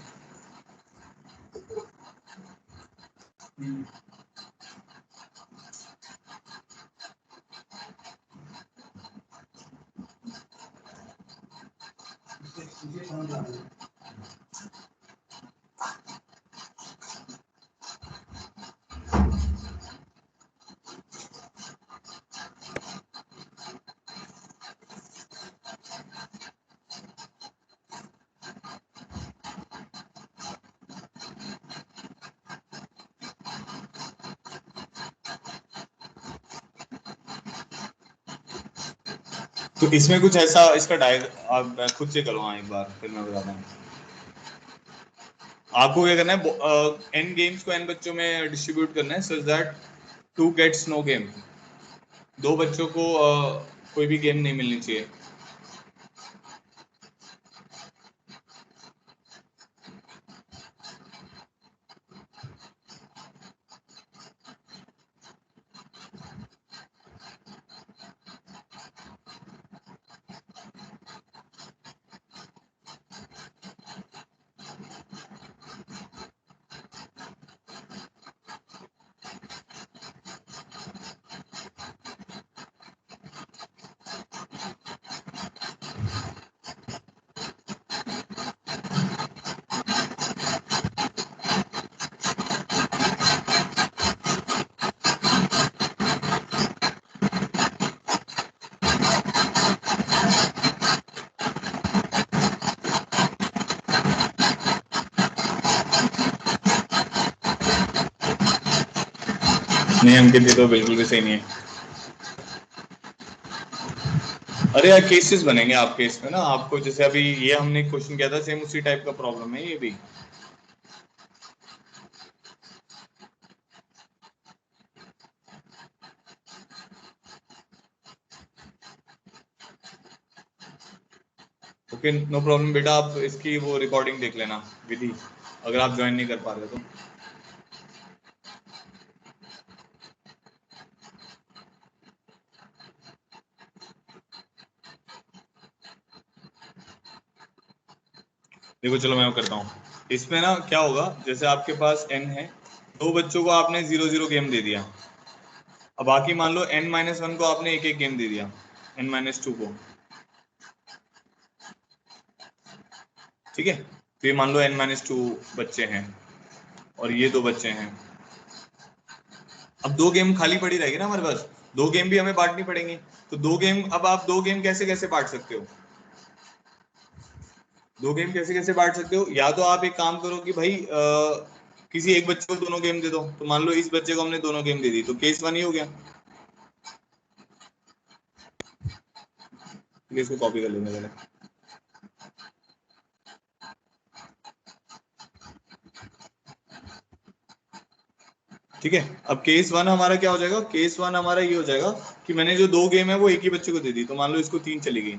[SPEAKER 1] तो इसमें कुछ ऐसा इसका आप खुद से करो, हाँ एक बार फिर मैं बताता हूँ। आपको क्या करना है, एन गेम्स को एन बच्चों में डिस्ट्रीब्यूट करना है such that two gets no game, दो बच्चों को कोई भी गेम नहीं मिलनी चाहिए। नहीं अंकित, ये तो बिल्कुल भी सही नहीं है। अरे यार केसेस बनेंगे आपके इसमें ना, आपको जैसे अभी ये हमने क्वेश्चन किया था सेम उसी टाइप का प्रॉब्लम है ये भी। ओके नो प्रॉब्लम बेटा, आप इसकी वो रिकॉर्डिंग देख लेना विधि, अगर आप ज्वाइन नहीं कर पा रहे तो। देखो चलो मैं करता हूँ। इसमें ना क्या होगा, जैसे आपके पास n है, दो बच्चों को आपने 0-0 गेम दे दिया। अब बाकी मान लो n-1 को आपने एक एक गेम दे दिया, n-2 को, ठीक है। तो ये मान लो n-2 बच्चे हैं और ये दो बच्चे हैं। अब दो गेम खाली पड़ी रहेगी ना हमारे पास, दो गेम भी हमें बांटनी पड़ेंगी। तो दो गेम, अब आप दो गेम कैसे कैसे बांट सकते हो, दो गेम कैसे कैसे बांट सकते हो, या तो आप एक काम करो कि भाई किसी एक बच्चे को दोनों गेम दे दो। तो मान लो इस बच्चे को हमने दोनों गेम दे दी, तो केस 1 ही हो गया। इसको कॉपी कर लेंगे पहले, ठीक है। अब केस 1 हमारा क्या हो जाएगा, केस 1 हमारा ये हो जाएगा कि मैंने जो दो गेम है वो एक ही बच्चे को दे दी, तो मान लो इसको 3 चली गई।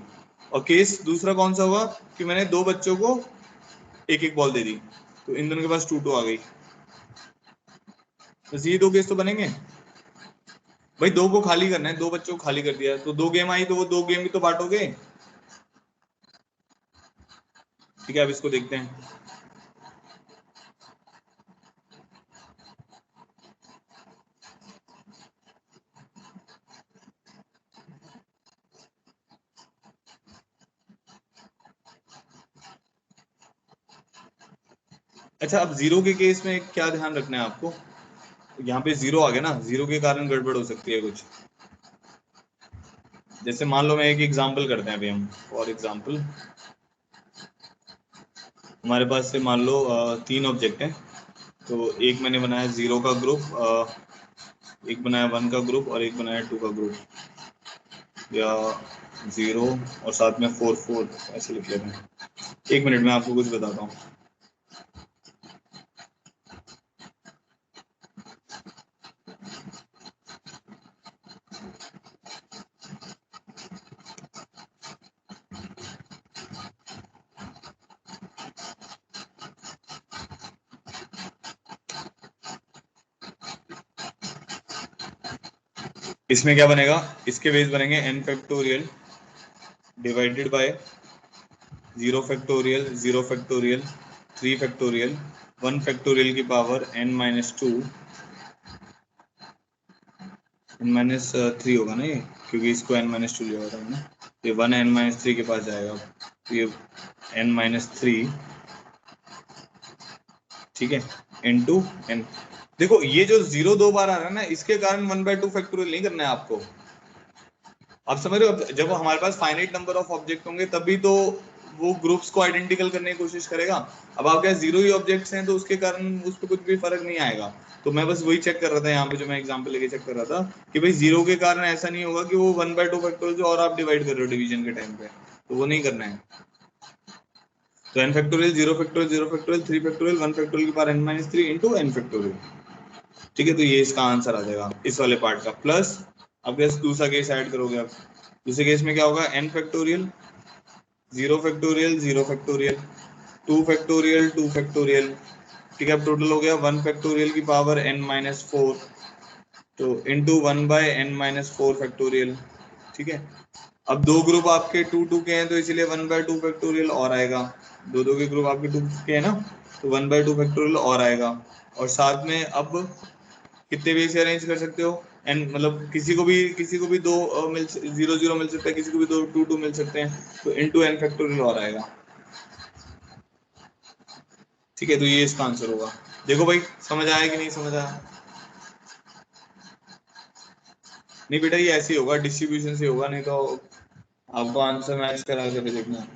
[SPEAKER 1] और केस दूसरा कौन सा होगा कि मैंने दो बच्चों को एक एक बॉल दे दी, तो इन दोनों के पास 2-2 आ गई। बस ये दो केस तो बनेंगे भाई। दो को खाली करना है, दो बच्चों को खाली कर दिया तो दो गेम आई, तो वो दो गेम भी तो बांटोगे, ठीक है। अब इसको देखते हैं। अच्छा, अब जीरो के केस में क्या ध्यान रखना है आपको, यहाँ पे जीरो आ गया ना, जीरो के कारण गड़बड़ हो सकती है कुछ। जैसे मान लो मैं एक एग्जांपल करते हैं अभी हम, फॉर एग्जांपल हमारे पास से मान लो 3 ऑब्जेक्ट हैं। तो एक मैंने बनाया 0 का ग्रुप, एक बनाया 1 का ग्रुप और एक बनाया 2 का ग्रुप, या 0 और साथ में 4-4 ऐसे लिख लेते हैं। एक मिनट में आपको कुछ बताता हूँ। इसमें क्या बनेगा, इसके बेस बनेंगे n factorial divided by 0 factorial, 0 factorial, 3 factorial, 1 factorial की पावर n-2, n-3 होगा ना ये, क्योंकि इसको n-2 लिया हुआ था हमने। ये 1 n-3 के पास जाएगा, तो ये n-3, ठीक है, इनटू n। देखो ये जो 0 दो बार आ रहा है ना, इसके कारण 1/2 फैक्टोरियल नहीं करना है आपको। आप समझ रहे हो, जब हमारे पास फाइनाइट नंबर ऑफ ऑब्जेक्ट होंगे तभी तो वो ग्रुप्स को आइडेंटिकल करने की कोशिश करेगा। अब आपके पास जीरो ही ऑब्जेक्ट्स हैं तो उसके कारण उस पर कुछ भी फर्क नहीं आएगा। तो मैं बस वही चेक कर रहा था यहाँ पे, जो मैं एग्जांपल लेके चेक कर रहा था कि भाई जीरो के कारण ऐसा नहीं होगा कि वो 1/2 फैक्टोरियल और आप डिवाइड कर रहे हो डिवीजन के टाइम पे, तो वो नहीं करना है। तो n factorial, 0 factorial, 0 factorial, 3 factorial, 1 factorial की power n-3 into n factorial. ठीक है, तो ये इसका आंसर आ जाएगा इस वाले पार्ट का। प्लस अब कैसे दूसरा केस ऐड करोगे आप, दूसरे केस में क्या होगा, n factorial, 0 factorial, 0 factorial, 2 factorial, 2 factorial. ठीक है, अब टोटल हो गया 1 फैक्टोरियल की पावर n-4, तो इंटू 1/n-4 फैक्टोरियल। ठीक है, अब दो ग्रुप आपके 2 के हैं तो इसीलिए 1/2 फैक्टोरियल और आएगा। दो के ग्रुप आपके 2 के हैं ना, तो 1/2 फैक्टोरियल और आएगा। और साथ में अब कितने वे से अरेंज कर सकते हो, एन मतलब किसी को भी दो मिल 0 0 मिल सकता है, किसी को भी दो 2 मिल सकते हैं, तो इंटू n फैक्टोरियल और आएगा। ठीक है, तो ये इसका आंसर होगा। देखो भाई समझ आया कि नहीं समझ आया? नहीं बेटा, ये ऐसे ही होगा, डिस्ट्रीब्यूशन से होगा, नहीं तो आपको आंसर मैच करा के देखना।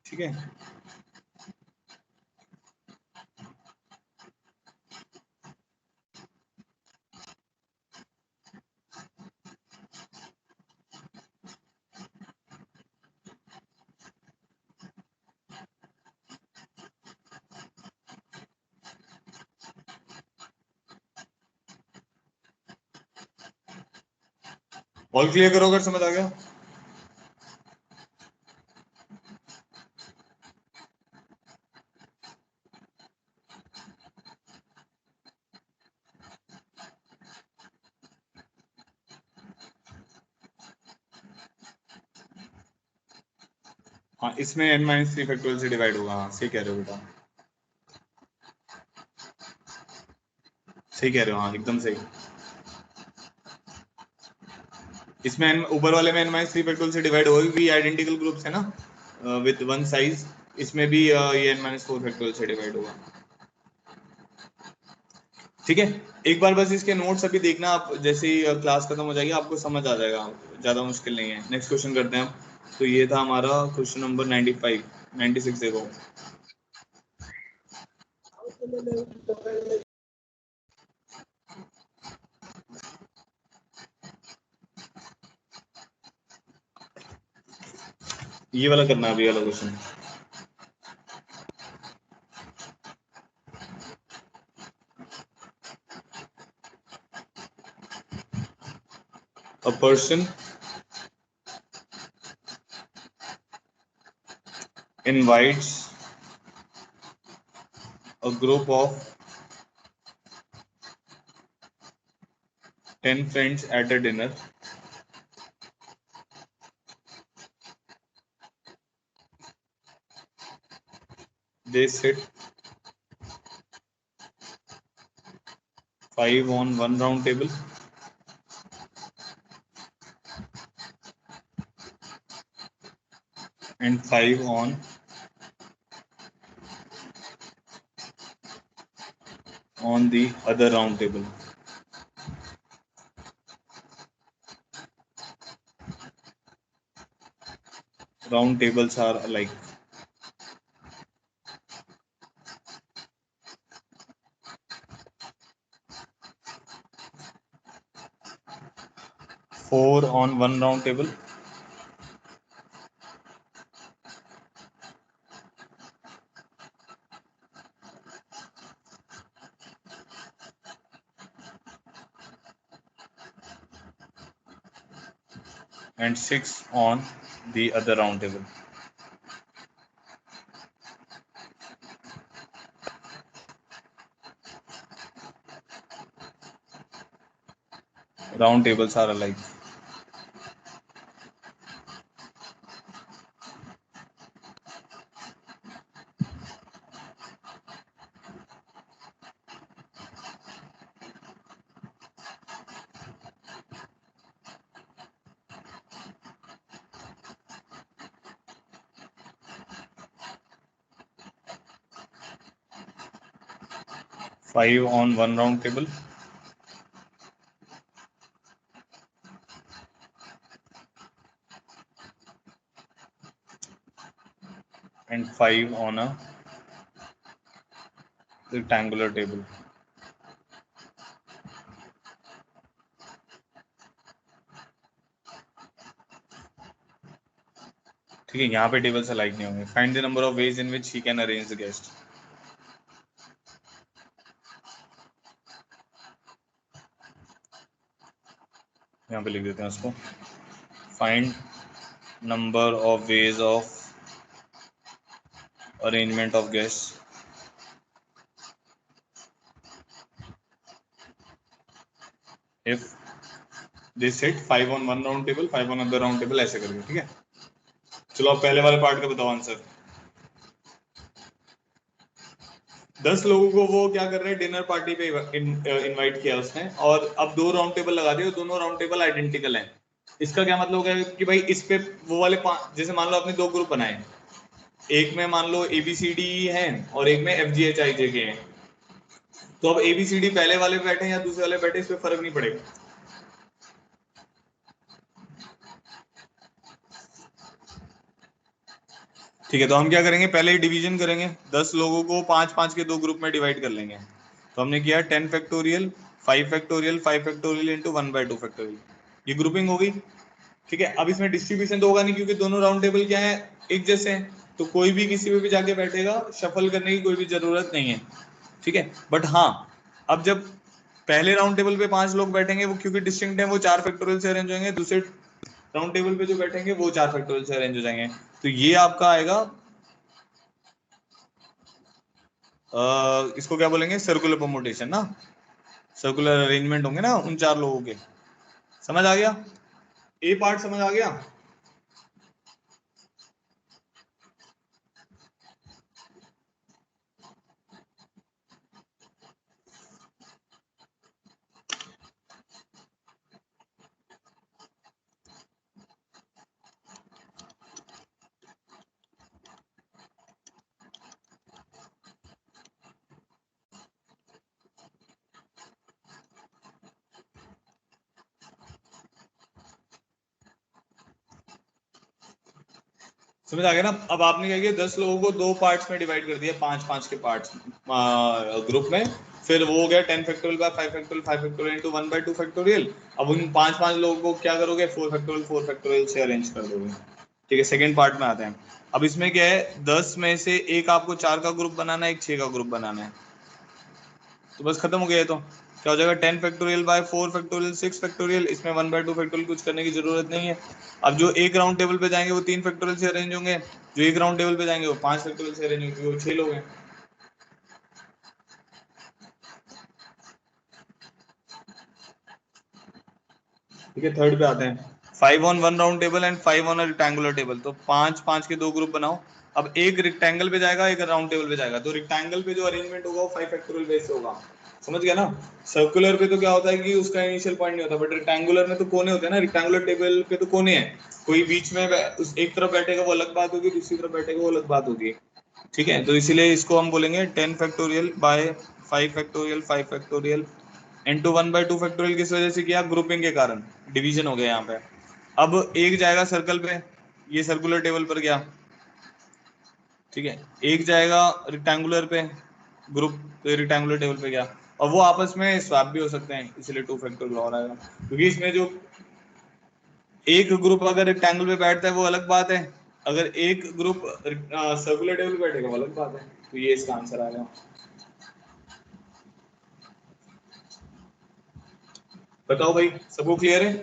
[SPEAKER 1] ठीक है, ऑल क्लियर करो अगर समझ आ गया। हाँ, इसमें n-3 फैक्टोरियल से डिवाइड होगा। हाँ सही कह रहे हो बेटा, सही कह रहे हो, हाँ एकदम सही। इसमें ऊपर वाले में n-3 फैक्टोरियल से डिवाइड होगा क्योंकि आइडेंटिकल ग्रुप्स है ना विद वन साइज। इसमें भी ये n-4 फैक्टोरियल से डिवाइड होगा। ठीक है, एक बार बस इसके नोट्स अभी देखना आप, जैसे ही क्लास खत्म हो जाएगी आपको समझ आ जाएगा, ज्यादा मुश्किल नहीं है। नेक्स्ट क्वेश्चन करते हैं हम। तो ये था हमारा क्वेश्चन नंबर 95, 96 देखो। ये वाला करना है अभी वाला question. A person invites a group of 10 friends at a dinner. They sit 5 on one round table and 5 on the other round table. Round tables are alike. Four on one round table and 6 on the other round table. Round tables are alike. Five on one round table 5 on a rectangular table. ठीक है, यहाँ पे table से like नहीं होंगे. Find the number of ways in which he can arrange the guest. यहाँ पे लिख देते हैं उसको. Find number of ways of arrangement of guest if they sit 5 on one round table, 5 on other round table, ऐसे करके. ठीक है, चलो अब पहले वाले पार्ट का बताओ आंसर. 10 लोगों को वो क्या कर रहे हैं, डिनर पार्टी पे इनवाइट किया उसने, और अब 2 राउंड टेबल लगा दिए, दोनों राउंड टेबल आइडेंटिकल हैं. इसका क्या मतलब होगा कि भाई इस पे वो वाले जैसे मान लो आपने 2 ग्रुप बनाए, एक में मान लो ABCD है और एक में FGHIJ के हैं. तो अब ABCD पहले वाले बैठे या दूसरे वाले बैठे, इस पे फर्क नहीं पड़ेगा. ठीक है, तो हम क्या करेंगे, पहले डिवीजन करेंगे. 10 लोगों को 5-5 के 2 ग्रुप में डिवाइड कर लेंगे. तो हमने किया 10 factorial 5 factorial 5 factorial into 1/2 factorial. ये ग्रुपिंग हो गई. ठीक है, अब इसमें डिस्ट्रीब्यूशन तो होगा नहीं क्योंकि दोनों राउंड टेबल क्या है, एक जैसे हैं. तो कोई भी किसी पे भी जाके बैठेगा, शफल करने की कोई भी जरूरत नहीं है. ठीक है, बट हाँ, अब जब पहले राउंड टेबल पे 5 लोग बैठेंगे, वो क्योंकि डिस्टिंक्ट है, वो 4 फैक्टोरियल से अरेंज होंगे. दूसरे राउंड टेबल पे जो बैठेंगे वो 4 फैक्टोरियल से अरेंज हो जाएंगे. तो ये आपका आएगा, इसको क्या बोलेंगे, सर्कुलर परमुटेशन ना. सर्कुलर अरेंजमेंट होंगे ना उन 4 लोगों के. समझ आ गया, ए पार्ट समझ आ गया. समझ आ गया ना. अब आपने क्या किया, 10 लोगों को 2 पार्ट्स में डिवाइड कर दिया, 5-5 के पार्ट्स ग्रुप में. फिर वो हो गया 10 factorial by 5 factorial 5 factorial into 1/2 factorial. अब उन 5-5 लोगों को क्या करोगे, 4 फैक्टोरियल से अरेंज कर दोगे. ठीक है, सेकंड पार्ट में आते हैं. अब इसमें क्या है, 10 में से एक आपको 4 का ग्रुप बनाना है, एक 6 का ग्रुप बनाना है. तो बस खत्म हो गया. तो क्या हो जाएगा, 10 फैक्टोरियल बाय 4 फैक्टोरियल 6 फैक्टोरियल. इसमें 1/2 फैक्टोरियल कुछ करने की जरूरत नहीं है. अब जो एक राउंड टेबल पे जाएंगे वो 3 फैक्टोरियल से अरेंज होंगे, जो एक राउंड टेबल पे जाएंगे वो 5 फैक्टोरियल से अरेंज होंगे, वो 6 लोग हैं. ठीक है, थर्ड पे आते हैं. 5 on one round table and 5 on a rectangular table. तो 5-5 के 2 ग्रुप बनाओ. अब एक रेक्टेंगल पे जाएगा, एक राउंड टेबल पे जाएगा. तो रेक्टेंगल पे जो अरेंजमेंट होगा वो 5 फैक्टोरियल बेस से होगा. समझ गया ना. सर्कुलर पे तो क्या होता है कि उसका इनिशियल पॉइंट नहीं होता, बट रेक्टेंगुलर में तो कोने होते हैं ना. रेक्टेंगुलर टेबल पे तो कोने हैं, कोई बीच में उस एक तरफ बैठेगा वो अलग बात होगी, दूसरी तरफ बैठेगा वो अलग बात होगी. ठीक है, तो इसीलिए इसको हम बोलेंगे 10 factorial by 5 factorial 5 factorial into 1/2 factorial. किस वजह से किया, ग्रुपिंग के कारण, डिवीजन हो गया यहाँ पे. अब एक जाएगा सर्कल पे, ये सर्कुलर टेबल पर गया. ठीक है, एक जाएगा रेक्टेंगुलर पे, ग्रुप रेक्टेंगुलर टेबल पे गया. और वो आपस में स्वैप भी हो सकते हैं, इसलिए 2 फैक्टोरियल और आएगा. क्योंकि इसमें जो एक ग्रुप अगर रेक्टेंगल पे बैठता है वो अलग बात है, अगर एक ग्रुप सर्कुलर टेबल पे बैठेगा वो अलग बात है. तो ये इसका आंसर आ गया. बताओ भाई, सबको क्लियर है.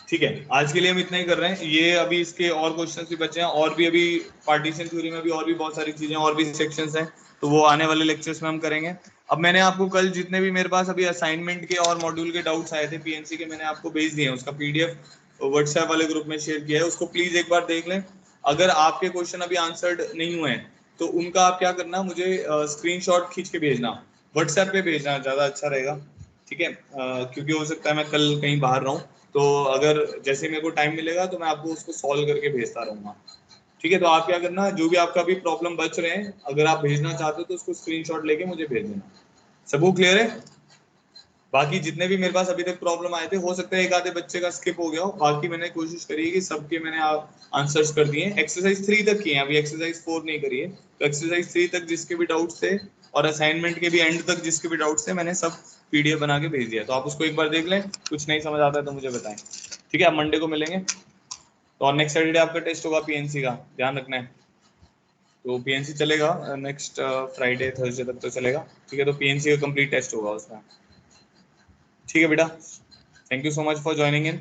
[SPEAKER 1] ठीक है, आज के लिए हम इतना ही कर रहे हैं. ये अभी इसके और क्वेश्चंस भी बचे हैं, और भी अभी पार्टीशन थ्योरी में भी और भी बहुत सारी चीजें और भी सेक्शंस हैं, तो वो आने वाले लेक्चर्स में हम करेंगे. अब मैंने आपको कल जितने भी मेरे पास अभी असाइनमेंट के और मॉड्यूल के डाउट्स आए थे पीएनसी के, मैंने आपको भेज दिए हैं. उसका पीडीएफ व्हाट्सएप वाले ग्रुप में शेयर किया है, उसको प्लीज एक बार देख लें. अगर आपके क्वेश्चन अभी आंसर्ड नहीं हुए हैं तो उनका आप क्या करना, मुझे स्क्रीनशॉट खींच के भेजना, व्हाट्सएप पे भेजना ज़्यादा अच्छा रहेगा. ठीक है, क्योंकि हो सकता है मैं कल कहीं बाहर रहूँ, तो अगर जैसे मेरे को टाइम मिलेगा तो मैं आपको उसको सॉल्व करके भेजता रहूंगा. ठीक है, तो आप क्या करना, जो भी आपका भी प्रॉब्लम बच रहे हैं, अगर आप भेजना चाहते हो तो उसको स्क्रीनशॉट लेके मुझे भेज देना. सबको क्लियर है. बाकी जितने भी मेरे पास अभी तक प्रॉब्लम आए थे, हो सकता है एक आधे बच्चे का स्किप हो गया हो, बाकी मैंने कोशिश करी है कि सबके मैंने आंसर्स कर दिए। एक्सरसाइज 3 तक किए हैं, अभी एक्सरसाइज 4 नहीं करी है। तो एक्सरसाइज 3 तक जिसके भी डाउट्स थे और असाइनमेंट के भी एंड तक जिसके भी डाउट्स थे, मैंने सब पीडीएफ बना के भेज दिया। तो आप उसको एक बार देख लें, कुछ नहीं समझ आता है तो मुझे बताएं। ठीक है, आप मंडे को मिलेंगे। तो और नेक्स्ट सैटरडे आपका टेस्ट होगा पीएनसी का, ध्यान रखना है। तो पीएनसी चलेगा नेक्स्ट फ्राइडे थर्सडे तक तो चलेगा। ठीक है, तो पीएनसी का कंप्लीट टेस्ट होगा उसमें। ठीक है बेटा, thank you so much for joining in.